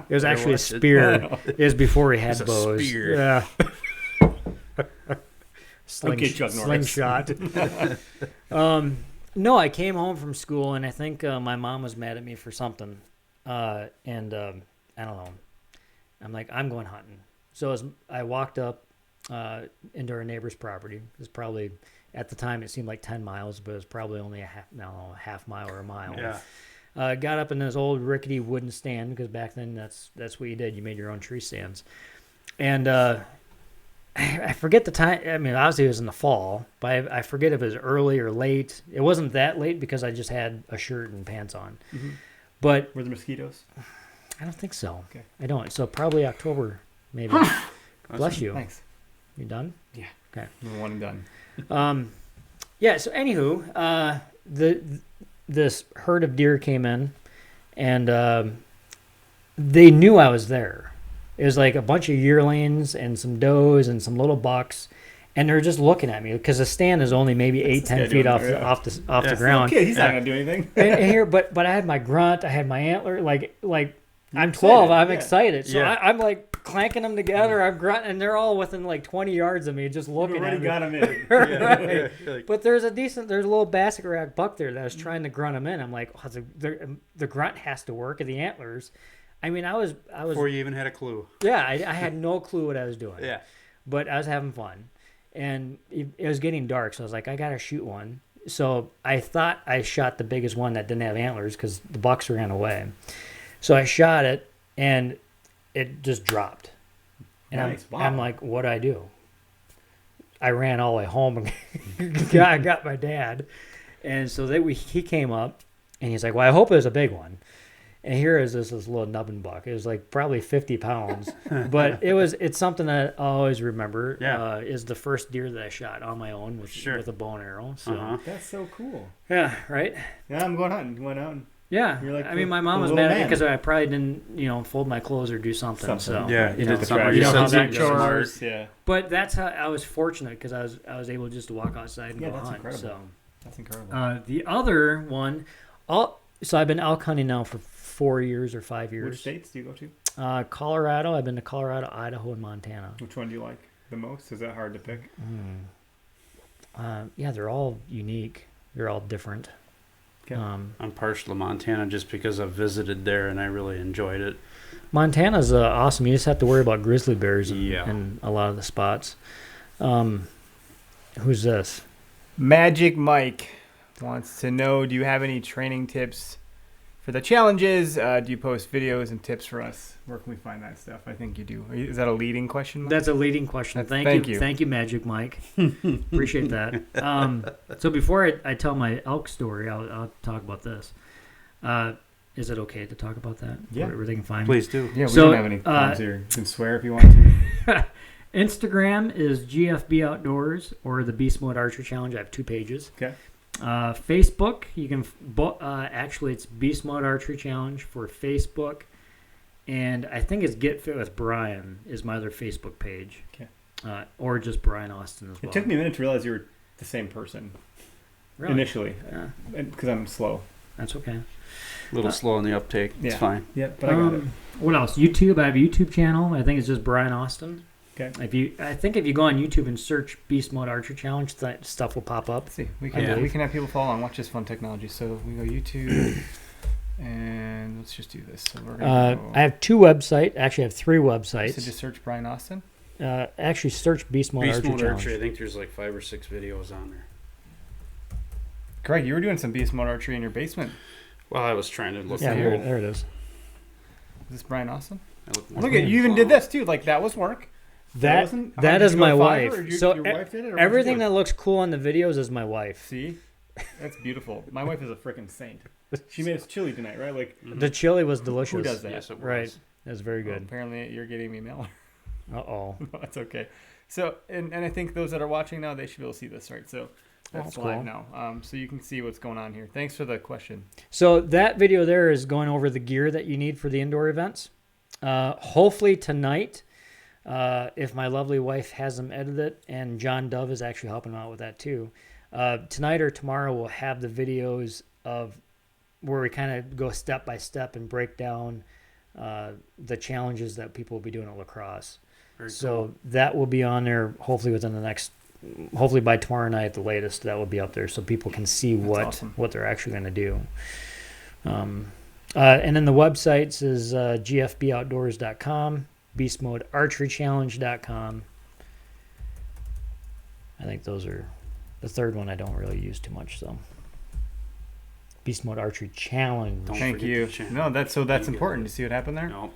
[SPEAKER 1] It was actually a
[SPEAKER 3] watched it.
[SPEAKER 1] spear. It was before we had
[SPEAKER 3] It's a
[SPEAKER 1] bows.
[SPEAKER 3] spear.
[SPEAKER 1] Yeah.
[SPEAKER 2] Okay, Chuck Norris.
[SPEAKER 1] Slingshot. No, I came home from school and I think my mom was mad at me for something. I don't know. I'm like, I'm going hunting. So I walked up into our neighbor's property. It was probably, at the time, it seemed like 10 miles, but it was probably only a half mile or a mile.
[SPEAKER 3] Yeah.
[SPEAKER 1] Got up in this old rickety wooden stand, because back then that's what you did. You made your own tree stands. And I forget the time. I mean, obviously it was in the fall, but I forget if it was early or late. It wasn't that late because I just had a shirt and pants on.
[SPEAKER 2] Mm-hmm.
[SPEAKER 1] But
[SPEAKER 2] Were there mosquitoes?
[SPEAKER 1] I don't think so.
[SPEAKER 2] Okay.
[SPEAKER 1] I don't. So probably October, maybe. Bless you.
[SPEAKER 2] Thanks.
[SPEAKER 1] You done?
[SPEAKER 2] Yeah.
[SPEAKER 1] Okay.
[SPEAKER 2] We're one and done.
[SPEAKER 1] Yeah. So anywho, this herd of deer came in, and they knew I was there. It was like a bunch of yearlings and some does and some little bucks, and they're just looking at me because the stand is only maybe 8-10
[SPEAKER 2] this guy
[SPEAKER 1] feet
[SPEAKER 2] doing
[SPEAKER 1] off
[SPEAKER 2] there?
[SPEAKER 1] off the ground.
[SPEAKER 2] Okay, he's not gonna do anything.
[SPEAKER 1] and here, but I had my grunt, I had my antler, like I'm
[SPEAKER 2] excited,
[SPEAKER 1] 12, I'm
[SPEAKER 2] yeah.
[SPEAKER 1] excited, so
[SPEAKER 3] Yeah.
[SPEAKER 1] I'm like clanking them together. I'm grunting, and they're all within like 20 yards of me, just
[SPEAKER 2] You've
[SPEAKER 1] looking
[SPEAKER 2] already
[SPEAKER 1] at me.
[SPEAKER 2] got him in.
[SPEAKER 1] Right. But there's a little basset rack buck there that was trying to grunt him in. I'm like, oh, the grunt has to work, and the antlers. I mean, I was,
[SPEAKER 3] Before you even had a clue.
[SPEAKER 1] yeah, I had no clue what I was doing.
[SPEAKER 3] Yeah.
[SPEAKER 1] But I was having fun, and it was getting dark, so I was like, I gotta shoot one. So I thought I shot the biggest one that didn't have antlers because the bucks ran away. So I shot it, and it just dropped. And
[SPEAKER 2] Nice. Wow.
[SPEAKER 1] I'm like, what do I do? I ran all the way home and I got my dad. And so he came up, and he's like, well, I hope it was a big one. And here is this little nubbin buck. It was like probably 50 pounds, but it's something that I always remember.
[SPEAKER 3] Yeah.
[SPEAKER 1] Is the first deer that I shot on my own with a bow and arrow. So
[SPEAKER 3] Uh-huh.
[SPEAKER 2] That's so cool.
[SPEAKER 1] yeah, right.
[SPEAKER 2] Yeah, I'm going hunting. You went out.
[SPEAKER 1] Yeah,
[SPEAKER 2] You're like
[SPEAKER 1] I mean, my
[SPEAKER 2] the
[SPEAKER 1] mom was
[SPEAKER 2] little
[SPEAKER 1] mad at me
[SPEAKER 2] man.
[SPEAKER 1] because I probably didn't, fold my clothes or do something. So
[SPEAKER 3] Yeah, you did
[SPEAKER 1] know,
[SPEAKER 3] something.
[SPEAKER 1] you know how
[SPEAKER 3] said
[SPEAKER 1] that
[SPEAKER 3] something
[SPEAKER 1] goes.
[SPEAKER 3] smart.
[SPEAKER 2] Yeah.
[SPEAKER 1] But that's how I was fortunate because I was able just to walk outside and
[SPEAKER 2] Yeah,
[SPEAKER 1] go
[SPEAKER 2] that's
[SPEAKER 1] hunt.
[SPEAKER 2] incredible.
[SPEAKER 1] So
[SPEAKER 2] That's incredible.
[SPEAKER 1] the other one, so I've been elk hunting now for 4 years or 5 years.
[SPEAKER 2] Which states do you go to?
[SPEAKER 1] Colorado. I've been to Colorado, Idaho, and Montana.
[SPEAKER 2] Which one do you like the most? Is that hard to pick?
[SPEAKER 1] Yeah, they're all unique. They're all different.
[SPEAKER 2] Okay.
[SPEAKER 3] I'm partial to Montana just because I've visited there and I really enjoyed it.
[SPEAKER 1] Montana's awesome. You just have to worry about grizzly bears
[SPEAKER 3] Yeah.
[SPEAKER 1] in a lot of the spots. Who's this?
[SPEAKER 2] Magic Mike wants to know, do you have any training tips for the challenges? Do you post videos and tips for us? Where can we find that stuff? I think you do. Is that a leading question, Mike?
[SPEAKER 1] That's a leading question.
[SPEAKER 2] Thank you.
[SPEAKER 1] Thank you, Magic Mike. Appreciate that. So before I tell my elk story, I'll talk about this. Is it okay to talk about that?
[SPEAKER 2] Yeah.
[SPEAKER 1] Where they can find me?
[SPEAKER 3] Please do.
[SPEAKER 2] Yeah, we
[SPEAKER 1] So,
[SPEAKER 2] don't have any problems here. You can swear if you want to.
[SPEAKER 1] Instagram is GFB Outdoors or the Beast Mode Archer Challenge. I have 2 pages.
[SPEAKER 2] Okay.
[SPEAKER 1] Facebook, you can actually it's Beast Mode Archery Challenge for Facebook, and I think it's Get Fit with Brian is my other Facebook page.
[SPEAKER 2] Okay.
[SPEAKER 1] Or just Brian Austin as well.
[SPEAKER 2] It took me a minute to realize you were the same person
[SPEAKER 1] Really?
[SPEAKER 2] initially,
[SPEAKER 1] Yeah,
[SPEAKER 2] because I'm slow.
[SPEAKER 1] that's okay.
[SPEAKER 3] A little slow on the uptake. It's
[SPEAKER 2] Yeah.
[SPEAKER 3] fine.
[SPEAKER 2] Yeah, but I got it.
[SPEAKER 1] What else? YouTube. I have a YouTube channel. I think it's just Brian Austin.
[SPEAKER 2] Okay.
[SPEAKER 1] I think if you go on YouTube and search Beast Mode Archery Challenge, that stuff will pop up.
[SPEAKER 2] Let's see. We can have people follow and watch this fun technology. So we go YouTube, and let's just do this. So we're gonna go,
[SPEAKER 1] I have 2 websites. Actually, I have 3
[SPEAKER 2] so
[SPEAKER 1] websites.
[SPEAKER 2] just search Brian Austin.
[SPEAKER 1] Actually, search Beast Mode
[SPEAKER 3] Beast
[SPEAKER 1] Archery
[SPEAKER 3] Mode
[SPEAKER 1] Challenge.
[SPEAKER 3] Archery, I think there's like 5 or 6 videos on there.
[SPEAKER 2] Craig, you were doing some beast mode archery in your basement.
[SPEAKER 3] Well, I was trying to look
[SPEAKER 1] Yeah,
[SPEAKER 3] cool.
[SPEAKER 1] there it is.
[SPEAKER 2] Is this Brian Austin?
[SPEAKER 3] I look
[SPEAKER 2] Look at you even did this too. Like that was work.
[SPEAKER 1] That
[SPEAKER 2] wasn't-
[SPEAKER 1] that
[SPEAKER 2] did
[SPEAKER 1] is
[SPEAKER 2] you
[SPEAKER 1] my
[SPEAKER 2] go
[SPEAKER 1] wife.
[SPEAKER 2] Fiverr, or
[SPEAKER 1] So
[SPEAKER 2] your wife did it, or what'd you
[SPEAKER 1] everything
[SPEAKER 2] do?
[SPEAKER 1] that looks cool on the videos is my wife.
[SPEAKER 2] See, that's beautiful. My wife is a freaking saint. She made us chili tonight, right? Like
[SPEAKER 1] The chili was delicious.
[SPEAKER 2] who does that?
[SPEAKER 3] Yes, it was.
[SPEAKER 1] Right. That's very
[SPEAKER 2] Well,
[SPEAKER 1] good.
[SPEAKER 2] apparently, you're getting me mail.
[SPEAKER 1] Uh oh.
[SPEAKER 2] No, that's okay. So, and I think those that are watching now, they should be able to see this, right? So that's
[SPEAKER 1] that's
[SPEAKER 2] live
[SPEAKER 1] cool.
[SPEAKER 2] now. So you can see what's going on here. Thanks for the question.
[SPEAKER 1] So that video there is going over the gear that you need for the indoor events. Hopefully tonight, if my lovely wife has them edited, and John Dove is actually helping out with that too. Tonight or tomorrow we'll have the videos of where we kind of go step by step and break down the challenges that people will be doing at lacrosse.
[SPEAKER 3] Very
[SPEAKER 1] So that will be on there hopefully within the next, hopefully by tomorrow night at the latest, that will be up there so people can see
[SPEAKER 2] awesome.
[SPEAKER 1] what they're actually going to do. And then the websites is gfboutdoors.com, beastmodearcherychallenge.com. I think those are the third one I don't really use too much, so. Beast Mode Archery Challenge.
[SPEAKER 3] Don't
[SPEAKER 2] Thank
[SPEAKER 3] forget
[SPEAKER 2] you.
[SPEAKER 3] the channel.
[SPEAKER 2] No, that's
[SPEAKER 3] Thank you.
[SPEAKER 2] important. You see what happened there?
[SPEAKER 3] No.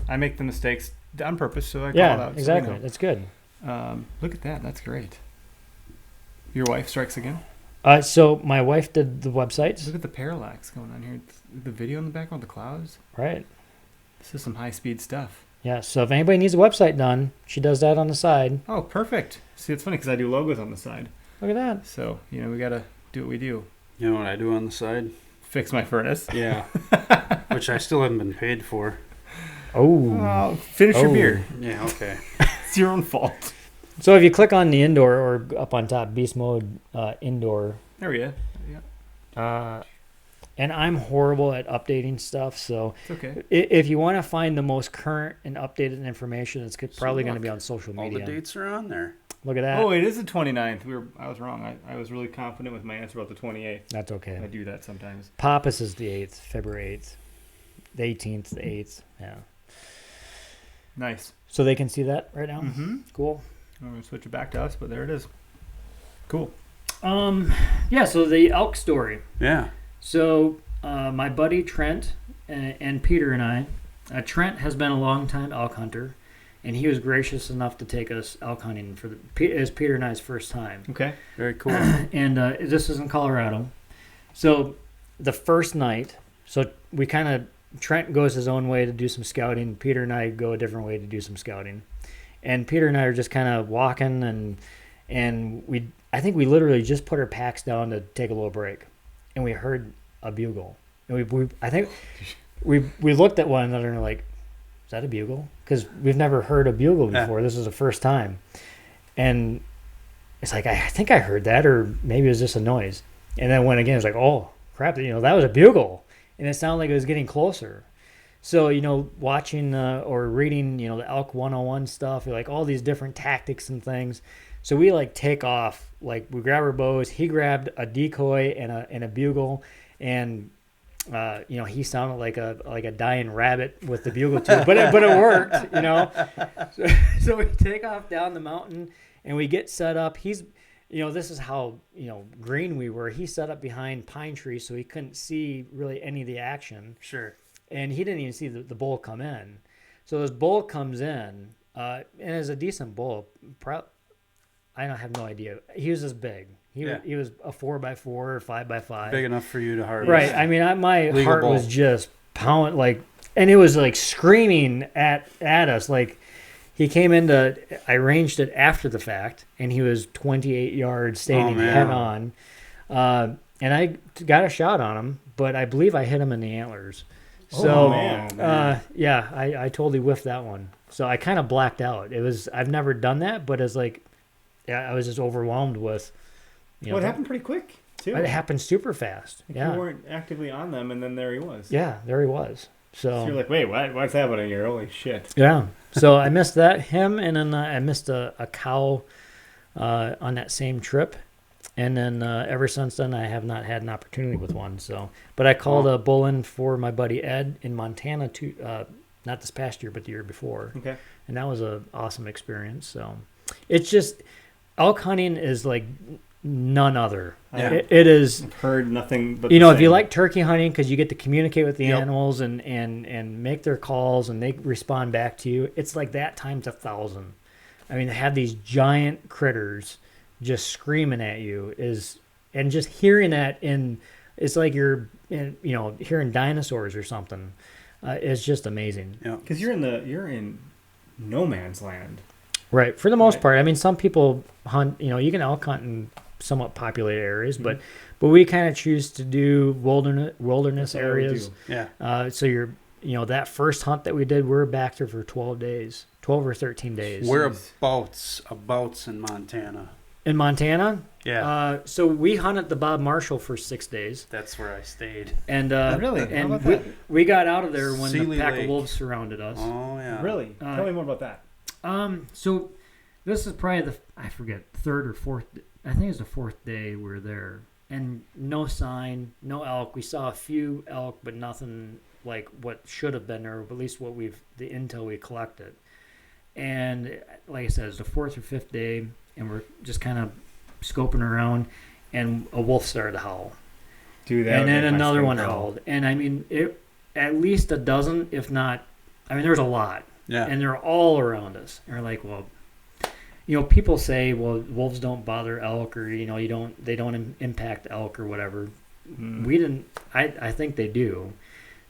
[SPEAKER 2] I make the mistakes on purpose, so I call it
[SPEAKER 1] Yeah,
[SPEAKER 2] out. so we
[SPEAKER 1] exactly.
[SPEAKER 2] know.
[SPEAKER 1] That's good.
[SPEAKER 2] Look at that. That's great. Your wife strikes again.
[SPEAKER 1] So my wife did the websites,
[SPEAKER 2] Look at the parallax going on here. It's the video in the background, the clouds.
[SPEAKER 1] right?
[SPEAKER 2] This is some high-speed stuff.
[SPEAKER 1] Yeah, so if anybody needs a website done, she does that on the side.
[SPEAKER 2] Oh, perfect. See, it's funny because I do logos on the side.
[SPEAKER 1] Look at that.
[SPEAKER 2] So, we got to do what we do.
[SPEAKER 3] You know what I do on the side?
[SPEAKER 2] Fix my furnace.
[SPEAKER 3] Yeah. Which I still haven't been paid for.
[SPEAKER 1] Oh.
[SPEAKER 2] Finish your
[SPEAKER 1] Oh.
[SPEAKER 2] beer.
[SPEAKER 3] Yeah, okay.
[SPEAKER 2] It's your own fault.
[SPEAKER 1] So if you click on the indoor or up on top, Beast Mode Indoor,
[SPEAKER 2] There we go. Yeah,
[SPEAKER 1] and I'm horrible at updating stuff, so
[SPEAKER 2] it's okay.
[SPEAKER 1] if you want to find the most current and updated information, it's probably
[SPEAKER 3] So
[SPEAKER 1] going to be
[SPEAKER 3] look,
[SPEAKER 1] on social
[SPEAKER 3] All
[SPEAKER 1] media.
[SPEAKER 3] the dates are on there.
[SPEAKER 1] Look at that.
[SPEAKER 2] Oh, it is the 29th. I was wrong. I was really confident with my answer about the 28th.
[SPEAKER 1] That's
[SPEAKER 2] I
[SPEAKER 1] okay.
[SPEAKER 2] do that sometimes.
[SPEAKER 1] Pappas is the 8th, February 8th. The 18th, the 8th. Yeah.
[SPEAKER 2] Nice.
[SPEAKER 1] So they can see that right now?
[SPEAKER 2] Mm-hmm.
[SPEAKER 1] Cool.
[SPEAKER 2] I'm going to switch it back to us, but there it is. Cool.
[SPEAKER 1] Yeah, so the elk story.
[SPEAKER 3] Yeah.
[SPEAKER 1] So my buddy Trent and Peter and I, Trent has been a long time elk hunter, and he was gracious enough to take us elk hunting for as Peter and I's first time.
[SPEAKER 2] Okay.
[SPEAKER 3] Very cool.
[SPEAKER 1] And this is in Colorado. So the first night, so we kind of, Trent goes his own way to do some scouting. Peter and I go a different way to do some scouting. And Peter and I are just kind of walking, and I think we literally just put our packs down to take a little break, and we heard a bugle. And I think we looked at one another and were like, is that a bugle? Because we've never heard a bugle before. This is the first time. And it's like, I think I heard that, or maybe it was just a noise. And then when again, it's like, oh, crap, that was a bugle. And it sounded like it was getting closer. So, watching or reading, the Elk 101 stuff, like all these different tactics and things. So we take off, we grab our bows. He grabbed a decoy and a bugle, and he sounded like a dying rabbit with the bugle too, but it worked, So we take off down the mountain and we get set up. He's, this is how green we were. He set up behind pine trees, so he couldn't see really any of the action.
[SPEAKER 3] Sure.
[SPEAKER 1] And he didn't even see the bull come in. So this bull comes in, and is a decent bull. I have no idea. He was this big. He was a 4x4 or 5x5.
[SPEAKER 3] Big enough for you to harvest.
[SPEAKER 1] Right. I mean, my
[SPEAKER 3] Legal
[SPEAKER 1] heart
[SPEAKER 3] bull.
[SPEAKER 1] was just pounding, and it was screaming at us. He came I ranged it after the fact, and he was 28 yards standing
[SPEAKER 3] man.
[SPEAKER 1] head on. And I got a shot on him, but I believe I hit him in the antlers. So,
[SPEAKER 2] man.
[SPEAKER 1] I totally whiffed that one. So I kind of blacked out. I've never done that, but it's I was just overwhelmed with,
[SPEAKER 2] Well, it happened pretty quick, too.
[SPEAKER 1] It happened super fast.
[SPEAKER 2] You
[SPEAKER 1] Yeah.
[SPEAKER 2] weren't actively on them, and then there he was.
[SPEAKER 1] Yeah, there he was.
[SPEAKER 2] So you're like, wait, what's happening here? Holy shit.
[SPEAKER 1] Yeah. So I missed him, and then I missed a cow on that same trip. And then ever since then, I have not had an opportunity with one. So, but I called a bull in for my buddy Ed in Montana, not this past year, but the year before.
[SPEAKER 2] Okay.
[SPEAKER 1] And that was an awesome experience. So it's just, elk hunting is like none other.
[SPEAKER 3] Yeah.
[SPEAKER 1] It is.
[SPEAKER 2] I've heard nothing but
[SPEAKER 1] You know,
[SPEAKER 2] the
[SPEAKER 1] if you
[SPEAKER 2] same.
[SPEAKER 1] like turkey hunting, because you get to communicate with the
[SPEAKER 3] Yep.
[SPEAKER 1] animals and make their calls and they respond back to you, it's like that times 1,000. I mean, to have these giant critters just screaming at you and just hearing that it's like you're hearing dinosaurs or something. It's just amazing.
[SPEAKER 3] Yeah.
[SPEAKER 2] Because you're in no man's land.
[SPEAKER 1] Right. For the most
[SPEAKER 2] Right.
[SPEAKER 1] part. I mean, some people hunt, you can elk hunt in somewhat populated areas,
[SPEAKER 2] Mm-hmm.
[SPEAKER 1] but we kind of choose to do wilderness
[SPEAKER 2] That's what I would
[SPEAKER 1] areas.
[SPEAKER 2] do.
[SPEAKER 3] Yeah.
[SPEAKER 1] So that first hunt that we did, we were back there for 12 days, 12 or 13 days.
[SPEAKER 3] Whereabouts in Montana?
[SPEAKER 1] In Montana.
[SPEAKER 3] Yeah.
[SPEAKER 1] So we hunted the Bob Marshall for 6 days.
[SPEAKER 3] That's where I stayed.
[SPEAKER 1] And
[SPEAKER 2] Really? How
[SPEAKER 1] and
[SPEAKER 2] about
[SPEAKER 1] we,
[SPEAKER 2] that?
[SPEAKER 1] we got out of there when
[SPEAKER 3] Sealy
[SPEAKER 1] the pack
[SPEAKER 3] Lake.
[SPEAKER 1] of wolves surrounded us.
[SPEAKER 3] Oh yeah.
[SPEAKER 2] Really? Tell me more about that.
[SPEAKER 1] So this is probably I forget, third or fourth. I think it's the fourth day we were there, and no sign, no elk. We saw a few elk, but nothing like what should have been there, or at least the intel we collected. And like I said, it's the fourth or fifth day, and we're just kind of scoping around, and a wolf started to howl.
[SPEAKER 2] Do that.
[SPEAKER 1] And then
[SPEAKER 2] would make my
[SPEAKER 1] another
[SPEAKER 2] skin
[SPEAKER 1] one
[SPEAKER 2] crawl.
[SPEAKER 1] howled. And I mean, at least a dozen, if not, I mean, there's a lot.
[SPEAKER 3] Yeah.
[SPEAKER 1] And they're all around us. And we're like, well, people say, well, wolves don't bother elk, or, they don't impact elk or whatever.
[SPEAKER 2] Mm.
[SPEAKER 1] We didn't, I think they do.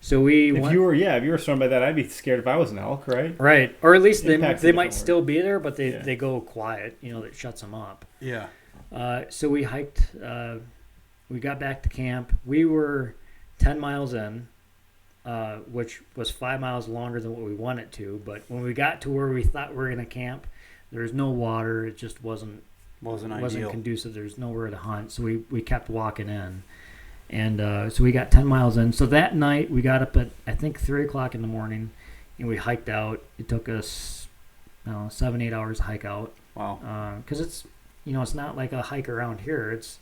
[SPEAKER 1] So we
[SPEAKER 2] If
[SPEAKER 1] went.
[SPEAKER 2] you were stormed by that, I'd be scared if I was an elk, right?
[SPEAKER 1] Right. Or at least
[SPEAKER 2] Impact's a
[SPEAKER 1] they might
[SPEAKER 2] different word.
[SPEAKER 1] still be there, but
[SPEAKER 2] Yeah.
[SPEAKER 1] they go quiet, that shuts them up.
[SPEAKER 3] Yeah.
[SPEAKER 1] So we hiked. We got back to camp. We were 10 miles in, which was 5 miles longer than what we wanted to. But when we got to where we thought we were going to camp, there was no water. It just wasn't
[SPEAKER 3] Ideal.
[SPEAKER 1] conducive. There's nowhere to hunt. So we kept walking in. And so we got 10 miles in. So that night we got up at, I think, 3 o'clock in the morning, and we hiked out. It took us 7-8 hours to hike out.
[SPEAKER 3] Wow.
[SPEAKER 1] Because it's not like a hike around here. It's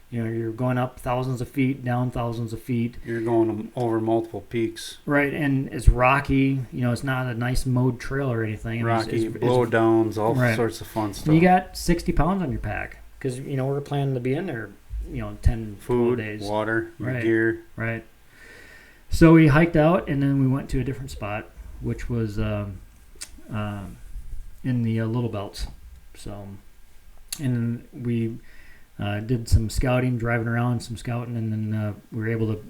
[SPEAKER 1] you're going up thousands of feet, down thousands of feet,
[SPEAKER 3] You're going over multiple peaks.
[SPEAKER 1] right? And it's rocky. It's not a nice mowed trail or anything. I mean,
[SPEAKER 3] Rocky,
[SPEAKER 1] it's
[SPEAKER 3] blowdowns, all
[SPEAKER 1] Right.
[SPEAKER 3] sorts of fun stuff.
[SPEAKER 1] you got 60 pounds on your pack because we're planning to be in there 10 12
[SPEAKER 3] food,
[SPEAKER 1] days,
[SPEAKER 3] water, your
[SPEAKER 1] Right.
[SPEAKER 3] gear.
[SPEAKER 1] right? So we hiked out, and then we went to a different spot, which was in the Little Belts. So, and we did some scouting, driving around, some scouting, and then we were able to,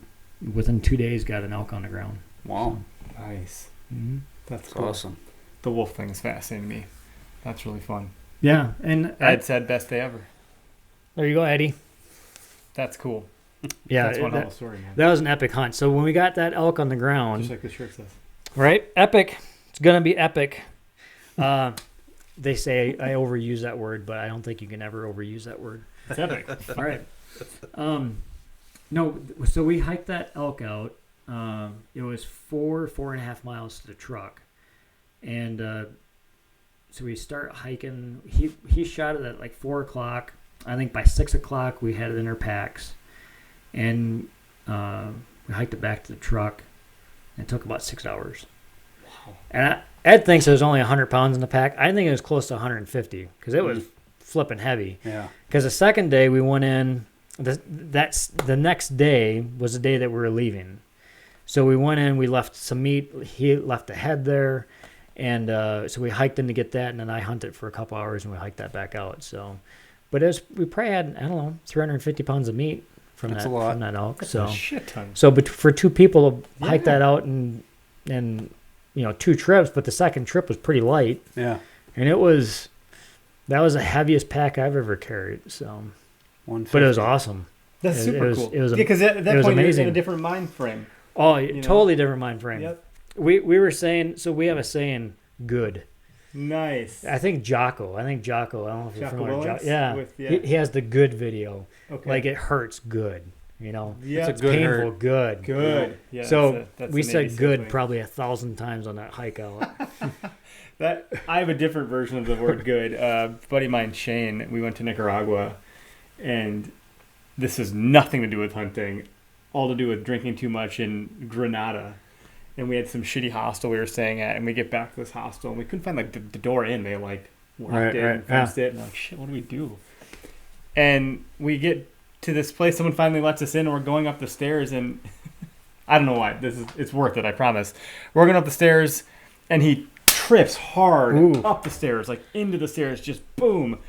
[SPEAKER 1] within 2 days, got an elk on the ground.
[SPEAKER 3] Wow.
[SPEAKER 2] Nice.
[SPEAKER 1] Mm-hmm.
[SPEAKER 2] That's
[SPEAKER 3] That's
[SPEAKER 2] cool.
[SPEAKER 3] awesome.
[SPEAKER 2] The wolf thing is fascinating to me. That's really fun.
[SPEAKER 1] Yeah, and
[SPEAKER 2] Ed said best day ever.
[SPEAKER 1] there you go, Eddie.
[SPEAKER 2] That's cool.
[SPEAKER 1] Yeah,
[SPEAKER 2] That's one hell of
[SPEAKER 1] that,
[SPEAKER 2] a story, man.
[SPEAKER 1] that was an epic hunt. So when we got that elk on the ground,
[SPEAKER 2] Just like the shirt says.
[SPEAKER 1] right? Epic. It's gonna be epic. They say I overuse that word, but I don't think you can ever overuse that word.
[SPEAKER 2] It's epic.
[SPEAKER 1] All right. No, so we hiked that elk out. It was 4.5 miles to the truck, and so we start hiking. He shot it at like 4 o'clock. I think by 6 o'clock we had it in our packs, and we hiked it back to the truck. It took about 6 hours.
[SPEAKER 2] Wow.
[SPEAKER 1] And Ed thinks it was only 100 pounds in the pack. I think it was close to 150 because it was flipping heavy.
[SPEAKER 3] Yeah.
[SPEAKER 1] Because the second day we went in, that's the next day was the day that we were leaving. So we went in, we left some meat. He left the head there, and so we hiked in to get that, and then I hunted for a couple hours, and we hiked that back out. So, but we probably had 350 pounds of meat from
[SPEAKER 3] That's
[SPEAKER 1] that
[SPEAKER 3] a lot.
[SPEAKER 1] from that elk.
[SPEAKER 2] That's
[SPEAKER 1] So
[SPEAKER 2] a shit ton.
[SPEAKER 1] so, but for two people to hike
[SPEAKER 2] Yeah.
[SPEAKER 1] that out and 2 trips, but the second trip was pretty light,
[SPEAKER 3] Yeah.
[SPEAKER 1] and that was the heaviest pack I've ever carried. So,
[SPEAKER 3] 150.
[SPEAKER 1] but it was awesome.
[SPEAKER 2] That's
[SPEAKER 1] It
[SPEAKER 2] super
[SPEAKER 1] was-
[SPEAKER 2] cool.
[SPEAKER 1] it was
[SPEAKER 2] because at that
[SPEAKER 1] it was
[SPEAKER 2] point
[SPEAKER 1] amazing.
[SPEAKER 2] you're in a different mind frame.
[SPEAKER 1] Oh,
[SPEAKER 2] know?
[SPEAKER 1] totally different mind frame.
[SPEAKER 2] Yep.
[SPEAKER 1] We were saying, so we have a saying, good.
[SPEAKER 2] Nice.
[SPEAKER 1] I think Jocko. I don't know if you're
[SPEAKER 2] Jocko
[SPEAKER 1] familiar with
[SPEAKER 2] Willings
[SPEAKER 1] Jocko. Yeah.
[SPEAKER 2] with- yeah.
[SPEAKER 1] He has the good video.
[SPEAKER 2] Okay.
[SPEAKER 1] Like it hurts good. You know,
[SPEAKER 2] Yeah.
[SPEAKER 3] It's a good
[SPEAKER 1] painful
[SPEAKER 3] hurt.
[SPEAKER 1] good.
[SPEAKER 2] Good. Yeah.
[SPEAKER 1] So
[SPEAKER 2] that's
[SPEAKER 1] we
[SPEAKER 2] an
[SPEAKER 1] said
[SPEAKER 2] 86
[SPEAKER 1] good
[SPEAKER 2] thing.
[SPEAKER 1] probably 1,000 times on that hike out.
[SPEAKER 2] That I have a different version of the word good. Buddy of mine, Shane, we went to Nicaragua, and this has nothing to do with hunting, all to do with drinking too much in Grenada. And we had some shitty hostel we were staying at, and we get back to this hostel, and we couldn't find like the door in. They like locked
[SPEAKER 1] Right,
[SPEAKER 2] it
[SPEAKER 1] right,
[SPEAKER 2] and fenced it, and I'm like, shit, what do we do? And we get to this place, someone finally lets us in, and we're going up the stairs, and I don't know why. It's worth it, I promise. We're going up the stairs, and he trips hard
[SPEAKER 1] Ooh.
[SPEAKER 2] up the stairs, like into the stairs, just boom.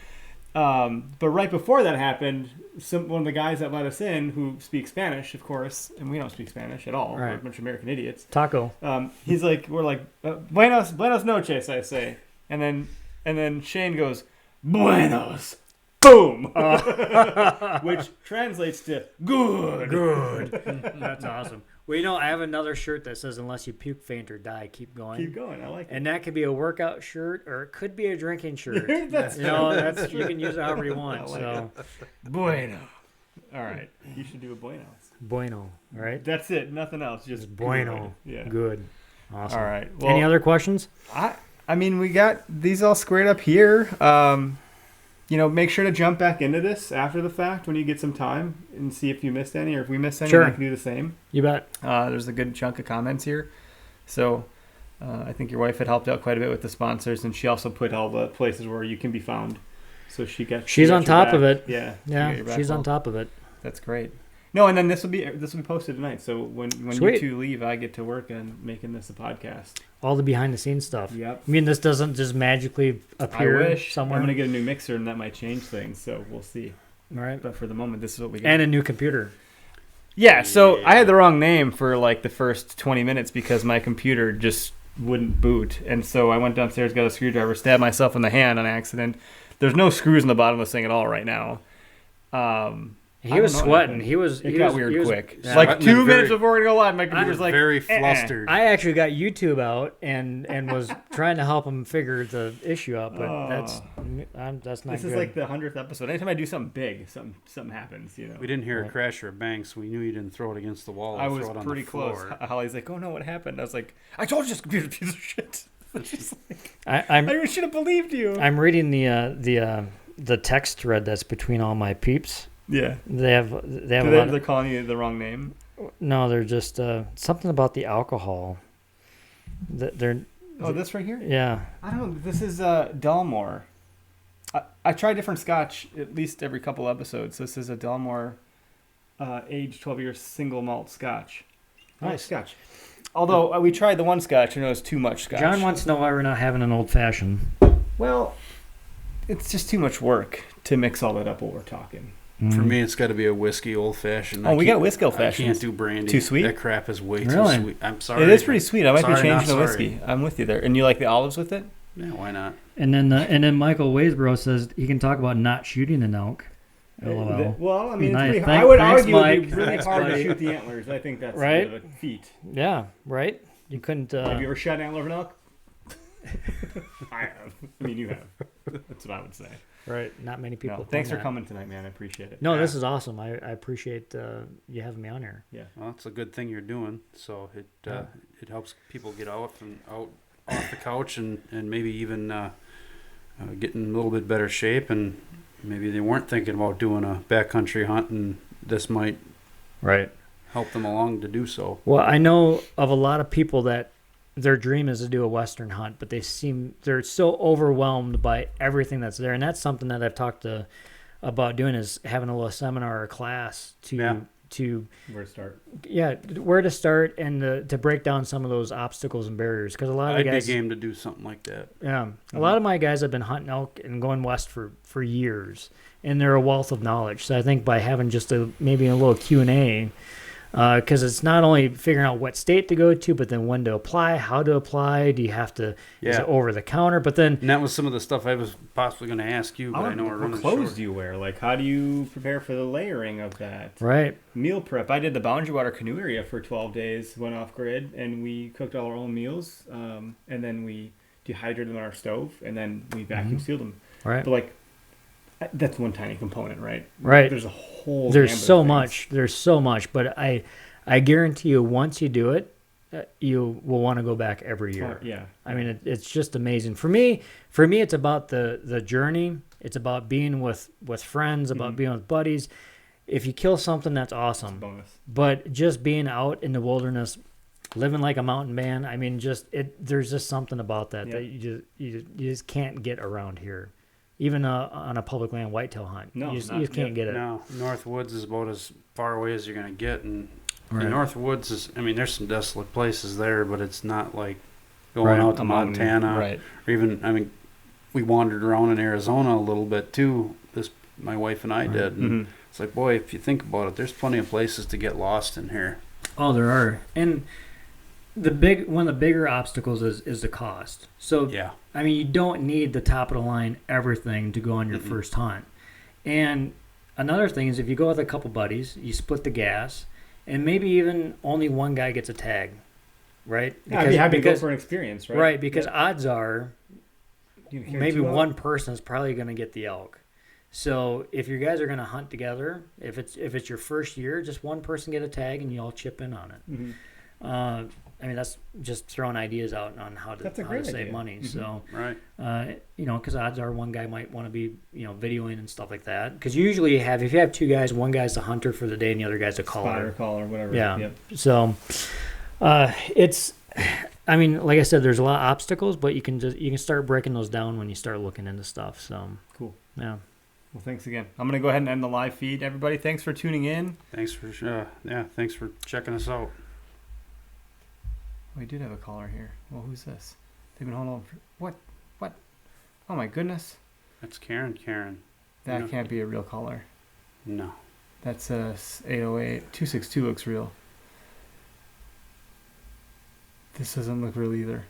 [SPEAKER 2] But right before that happened, one of the guys that let us in, who speaks Spanish, of course, and we don't speak Spanish at all. We're a
[SPEAKER 1] Right.
[SPEAKER 2] bunch of American idiots.
[SPEAKER 1] Taco.
[SPEAKER 2] He's like, we're like, buenos noches, I say, and then Shane goes, buenos, boom, which translates to good.
[SPEAKER 1] Good. That's awesome. Well, you know, I have another shirt that says, unless you puke, faint, or die, keep going.
[SPEAKER 2] Keep going. I like it.
[SPEAKER 1] And that could be a workout shirt, or it could be a drinking shirt.
[SPEAKER 2] That's
[SPEAKER 1] you know, that's you can use it however you want.
[SPEAKER 2] I like
[SPEAKER 1] So,
[SPEAKER 2] Bueno. All right, you should do a buenos.
[SPEAKER 1] bueno. All right.
[SPEAKER 2] That's it. Nothing else. Just
[SPEAKER 1] Just bueno.
[SPEAKER 2] good. Yeah.
[SPEAKER 1] Good. Awesome.
[SPEAKER 2] All right.
[SPEAKER 1] Any other questions?
[SPEAKER 2] I mean, we got these all squared up here. Make sure to jump back into this after the fact when you get some time and see if you missed any, or if we missed any,
[SPEAKER 1] Sure.
[SPEAKER 2] I can do the same.
[SPEAKER 1] You bet.
[SPEAKER 2] There's a good chunk of comments here. So I think your wife had helped out quite a bit with the sponsors, and she also put all the places where you can be found. So
[SPEAKER 1] She's on
[SPEAKER 2] your
[SPEAKER 1] top
[SPEAKER 2] back.
[SPEAKER 1] of it.
[SPEAKER 2] Yeah. she got
[SPEAKER 1] Yeah,
[SPEAKER 2] your back
[SPEAKER 1] she's on
[SPEAKER 2] well.
[SPEAKER 1] top of it.
[SPEAKER 2] That's great. No, and then this will be posted tonight. So when you
[SPEAKER 1] Sweet.
[SPEAKER 2] two leave, I get to work on making this a podcast.
[SPEAKER 1] All the behind the scenes stuff.
[SPEAKER 2] Yep.
[SPEAKER 1] I mean, this doesn't just magically appear
[SPEAKER 2] I wish.
[SPEAKER 1] somewhere.
[SPEAKER 2] I'm gonna get a new mixer, and that might change things. So we'll see.
[SPEAKER 1] All right.
[SPEAKER 2] But for the moment, this is what we got.
[SPEAKER 1] And a new computer.
[SPEAKER 2] Yeah, so I had the wrong name for like the first 20 minutes because my computer just wouldn't boot. And so I went downstairs, got a screwdriver, stabbed myself in the hand on accident. There's no screws in the bottom of this thing at all right now.
[SPEAKER 1] He was sweating. He was.
[SPEAKER 2] It
[SPEAKER 1] he
[SPEAKER 2] got
[SPEAKER 1] was,
[SPEAKER 2] weird
[SPEAKER 1] he was-
[SPEAKER 2] quick.
[SPEAKER 1] yeah.
[SPEAKER 2] Like
[SPEAKER 3] Sweating
[SPEAKER 2] 2
[SPEAKER 3] and
[SPEAKER 2] minutes
[SPEAKER 3] very-
[SPEAKER 2] before we go live, my computer's like,
[SPEAKER 3] very flustered.
[SPEAKER 1] I actually got YouTube out and was trying to help him figure the issue out, but that's not
[SPEAKER 2] This
[SPEAKER 1] good.
[SPEAKER 2] is like the 100th episode. Anytime I do something big, something happens,
[SPEAKER 3] We didn't hear
[SPEAKER 1] Right.
[SPEAKER 3] a crash or a bang, so we knew you didn't throw it against the wall. Or
[SPEAKER 2] I was
[SPEAKER 3] throw it on
[SPEAKER 2] pretty
[SPEAKER 3] the
[SPEAKER 2] close.
[SPEAKER 3] floor.
[SPEAKER 2] Holly's like, oh no, what happened? I was like, I told you this computer's a piece of shit. She's like,
[SPEAKER 1] I'm
[SPEAKER 2] I should have believed you.
[SPEAKER 1] I'm reading the text thread that's between all my peeps.
[SPEAKER 2] Yeah.
[SPEAKER 1] They have a lot.
[SPEAKER 2] They're calling you the wrong name.
[SPEAKER 1] No, they're just something about the alcohol. They're
[SPEAKER 2] Oh, this right here?
[SPEAKER 1] yeah.
[SPEAKER 2] I don't know. This is Dalmore. I try different scotch at least every couple episodes. This is a Dalmore aged 12 year single malt scotch. I like
[SPEAKER 1] Nice.
[SPEAKER 2] scotch. Although we tried the one scotch and it was too much scotch.
[SPEAKER 1] John wants to know why we're not having an old fashioned.
[SPEAKER 2] Well, it's just too much work to mix all that up while we're talking.
[SPEAKER 1] Mm.
[SPEAKER 3] For me, it's got to be a whiskey old fashioned.
[SPEAKER 2] Oh, we got whiskey old
[SPEAKER 3] I
[SPEAKER 2] fashioned.
[SPEAKER 3] can't do brandy.
[SPEAKER 2] Too sweet?
[SPEAKER 3] That crap is way
[SPEAKER 1] Really?
[SPEAKER 3] too sweet. I'm sorry.
[SPEAKER 2] It is pretty sweet. I might be
[SPEAKER 3] Sorry, not
[SPEAKER 2] changing to
[SPEAKER 3] sorry.
[SPEAKER 2] whiskey. I'm with you there. And you like the olives with it?
[SPEAKER 3] Yeah, why not?
[SPEAKER 1] And then Michael Waysboro says he can talk about not shooting an elk. LOL.
[SPEAKER 2] Well, I mean,
[SPEAKER 1] Nice.
[SPEAKER 2] it's pretty, I would
[SPEAKER 1] Thanks,
[SPEAKER 2] argue it'd be
[SPEAKER 1] Mike.
[SPEAKER 2] really
[SPEAKER 1] Thanks,
[SPEAKER 2] hard
[SPEAKER 1] buddy.
[SPEAKER 2] to shoot the antlers. I think that's
[SPEAKER 1] Right?
[SPEAKER 2] a bit of a feat.
[SPEAKER 1] Yeah, right. You couldn't.
[SPEAKER 2] Have you ever shot an antler of an elk? I have. I mean, you have. That's what I would say.
[SPEAKER 1] Right. Not many people.
[SPEAKER 2] No,
[SPEAKER 1] have
[SPEAKER 2] thanks
[SPEAKER 1] done
[SPEAKER 2] for
[SPEAKER 1] that.
[SPEAKER 2] coming tonight, man. I appreciate it.
[SPEAKER 1] No, this is awesome. I appreciate you having me on here.
[SPEAKER 2] Yeah.
[SPEAKER 3] Well, it's a good thing you're doing. So it
[SPEAKER 1] Yeah.
[SPEAKER 3] it helps people get out off the couch and maybe even get in a little bit better shape, and maybe they weren't thinking about doing a backcountry hunt, and this might
[SPEAKER 1] Right.
[SPEAKER 3] help them along to do so.
[SPEAKER 1] Well, I know of a lot of people that their dream is to do a Western hunt, but they're so overwhelmed by everything that's there, and that's something that I've talked about doing is having a little seminar or class to
[SPEAKER 2] Where to start?
[SPEAKER 1] where to start and to break down some of those obstacles and barriers, because a lot of
[SPEAKER 3] I'd
[SPEAKER 1] the guys
[SPEAKER 3] be game to do something like that.
[SPEAKER 1] a lot of my guys have been hunting elk and going west for years, and they're a wealth of knowledge. So I think by having just maybe a little Q&A, because it's not only figuring out what state to go to, but then when to apply, how to apply. Do you have to? Is
[SPEAKER 3] Yeah.
[SPEAKER 1] it over the counter? But then
[SPEAKER 3] And that was some of the stuff I was possibly going to ask you, but I know we're
[SPEAKER 2] what
[SPEAKER 3] running
[SPEAKER 2] clothes
[SPEAKER 3] short.
[SPEAKER 2] do you wear? Like, how do you prepare for the layering of that?
[SPEAKER 1] right.
[SPEAKER 2] Meal prep. I did the Boundary Water canoe area for 12 days, went off grid, and we cooked all our own meals, and then we dehydrated them on our stove, and then we vacuum sealed them.
[SPEAKER 1] Right.
[SPEAKER 2] But like, That's one tiny component, right?
[SPEAKER 1] Right.
[SPEAKER 2] There's a whole.
[SPEAKER 1] There's
[SPEAKER 2] gambit of
[SPEAKER 1] so
[SPEAKER 2] things.
[SPEAKER 1] much. There's so much, but I guarantee you, once you do it, you will want to go back every year.
[SPEAKER 2] Yeah.
[SPEAKER 1] I mean, it's just amazing. For me, it's about the journey. It's about being with friends, about being with buddies. If you kill something, that's awesome.
[SPEAKER 2] Bonus.
[SPEAKER 1] But just being out in the wilderness, living like a mountain man, I mean, there's just something about that
[SPEAKER 2] Yeah.
[SPEAKER 1] that you just can't get around here. Even on a public land whitetail hunt,
[SPEAKER 2] No,
[SPEAKER 1] you just
[SPEAKER 2] not-
[SPEAKER 1] can't get it.
[SPEAKER 3] No, North Woods is about as far away as you're gonna get, and
[SPEAKER 1] Right.
[SPEAKER 3] the North Woods is. I mean, there's some desolate places there, but it's not like going
[SPEAKER 1] Right.
[SPEAKER 3] out to
[SPEAKER 2] A mountain,
[SPEAKER 3] Montana,
[SPEAKER 2] right?
[SPEAKER 3] or even. I mean, we wandered around in Arizona a little bit too. My wife and I
[SPEAKER 1] Right.
[SPEAKER 3] did. And
[SPEAKER 2] Mhm.
[SPEAKER 3] it's like, boy, if you think about it, there's plenty of places to get lost in here.
[SPEAKER 1] Oh, there are, and one of the bigger obstacles is the cost. So
[SPEAKER 3] Yeah.
[SPEAKER 1] I mean, you don't need the top of the line everything to go on your first hunt. And another thing is if you go with a couple buddies, you split the gas, and maybe even only one guy gets a tag, right?
[SPEAKER 2] Yeah, I'd be happy to go for an experience, right?
[SPEAKER 1] right, because odds are
[SPEAKER 2] You hear
[SPEAKER 1] maybe
[SPEAKER 2] two out?
[SPEAKER 1] one person is probably going to get the elk. So if you guys are going to hunt together, if it's your first year, just one person get a tag and you all chip in on it.
[SPEAKER 2] Mhm.
[SPEAKER 1] I mean, that's just throwing ideas out on how
[SPEAKER 2] That's a
[SPEAKER 1] to
[SPEAKER 2] great
[SPEAKER 1] save
[SPEAKER 2] idea.
[SPEAKER 1] money.
[SPEAKER 2] Mhm.
[SPEAKER 1] So,
[SPEAKER 3] Right.
[SPEAKER 1] because odds are one guy might want to be, videoing and stuff like that. Because usually if you have two guys, one guy's the hunter for the day and the other guy's a caller.
[SPEAKER 2] Spotter, caller, whatever.
[SPEAKER 1] Yeah.
[SPEAKER 2] Yep.
[SPEAKER 1] So, I mean, like I said, there's a lot of obstacles, but you can start breaking those down when you start looking into stuff. So,
[SPEAKER 2] Cool.
[SPEAKER 1] yeah.
[SPEAKER 2] Well, thanks again. I'm gonna go ahead and end the live feed. Everybody, thanks for tuning in.
[SPEAKER 3] Thanks for thanks for checking us out.
[SPEAKER 2] We did have a caller here. Well, who's this? They've been holding on for what? What? Oh my goodness!
[SPEAKER 3] That's Karen.
[SPEAKER 2] That
[SPEAKER 3] Yeah.
[SPEAKER 2] can't be a real caller.
[SPEAKER 3] No.
[SPEAKER 2] That's 808 262 looks real. This doesn't look real either.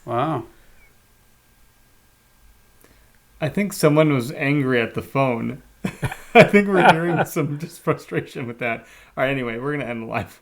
[SPEAKER 3] Wow.
[SPEAKER 2] I think someone was angry at the phone. I think we're hearing some just frustration with that. All right, anyway, we're going to end the live.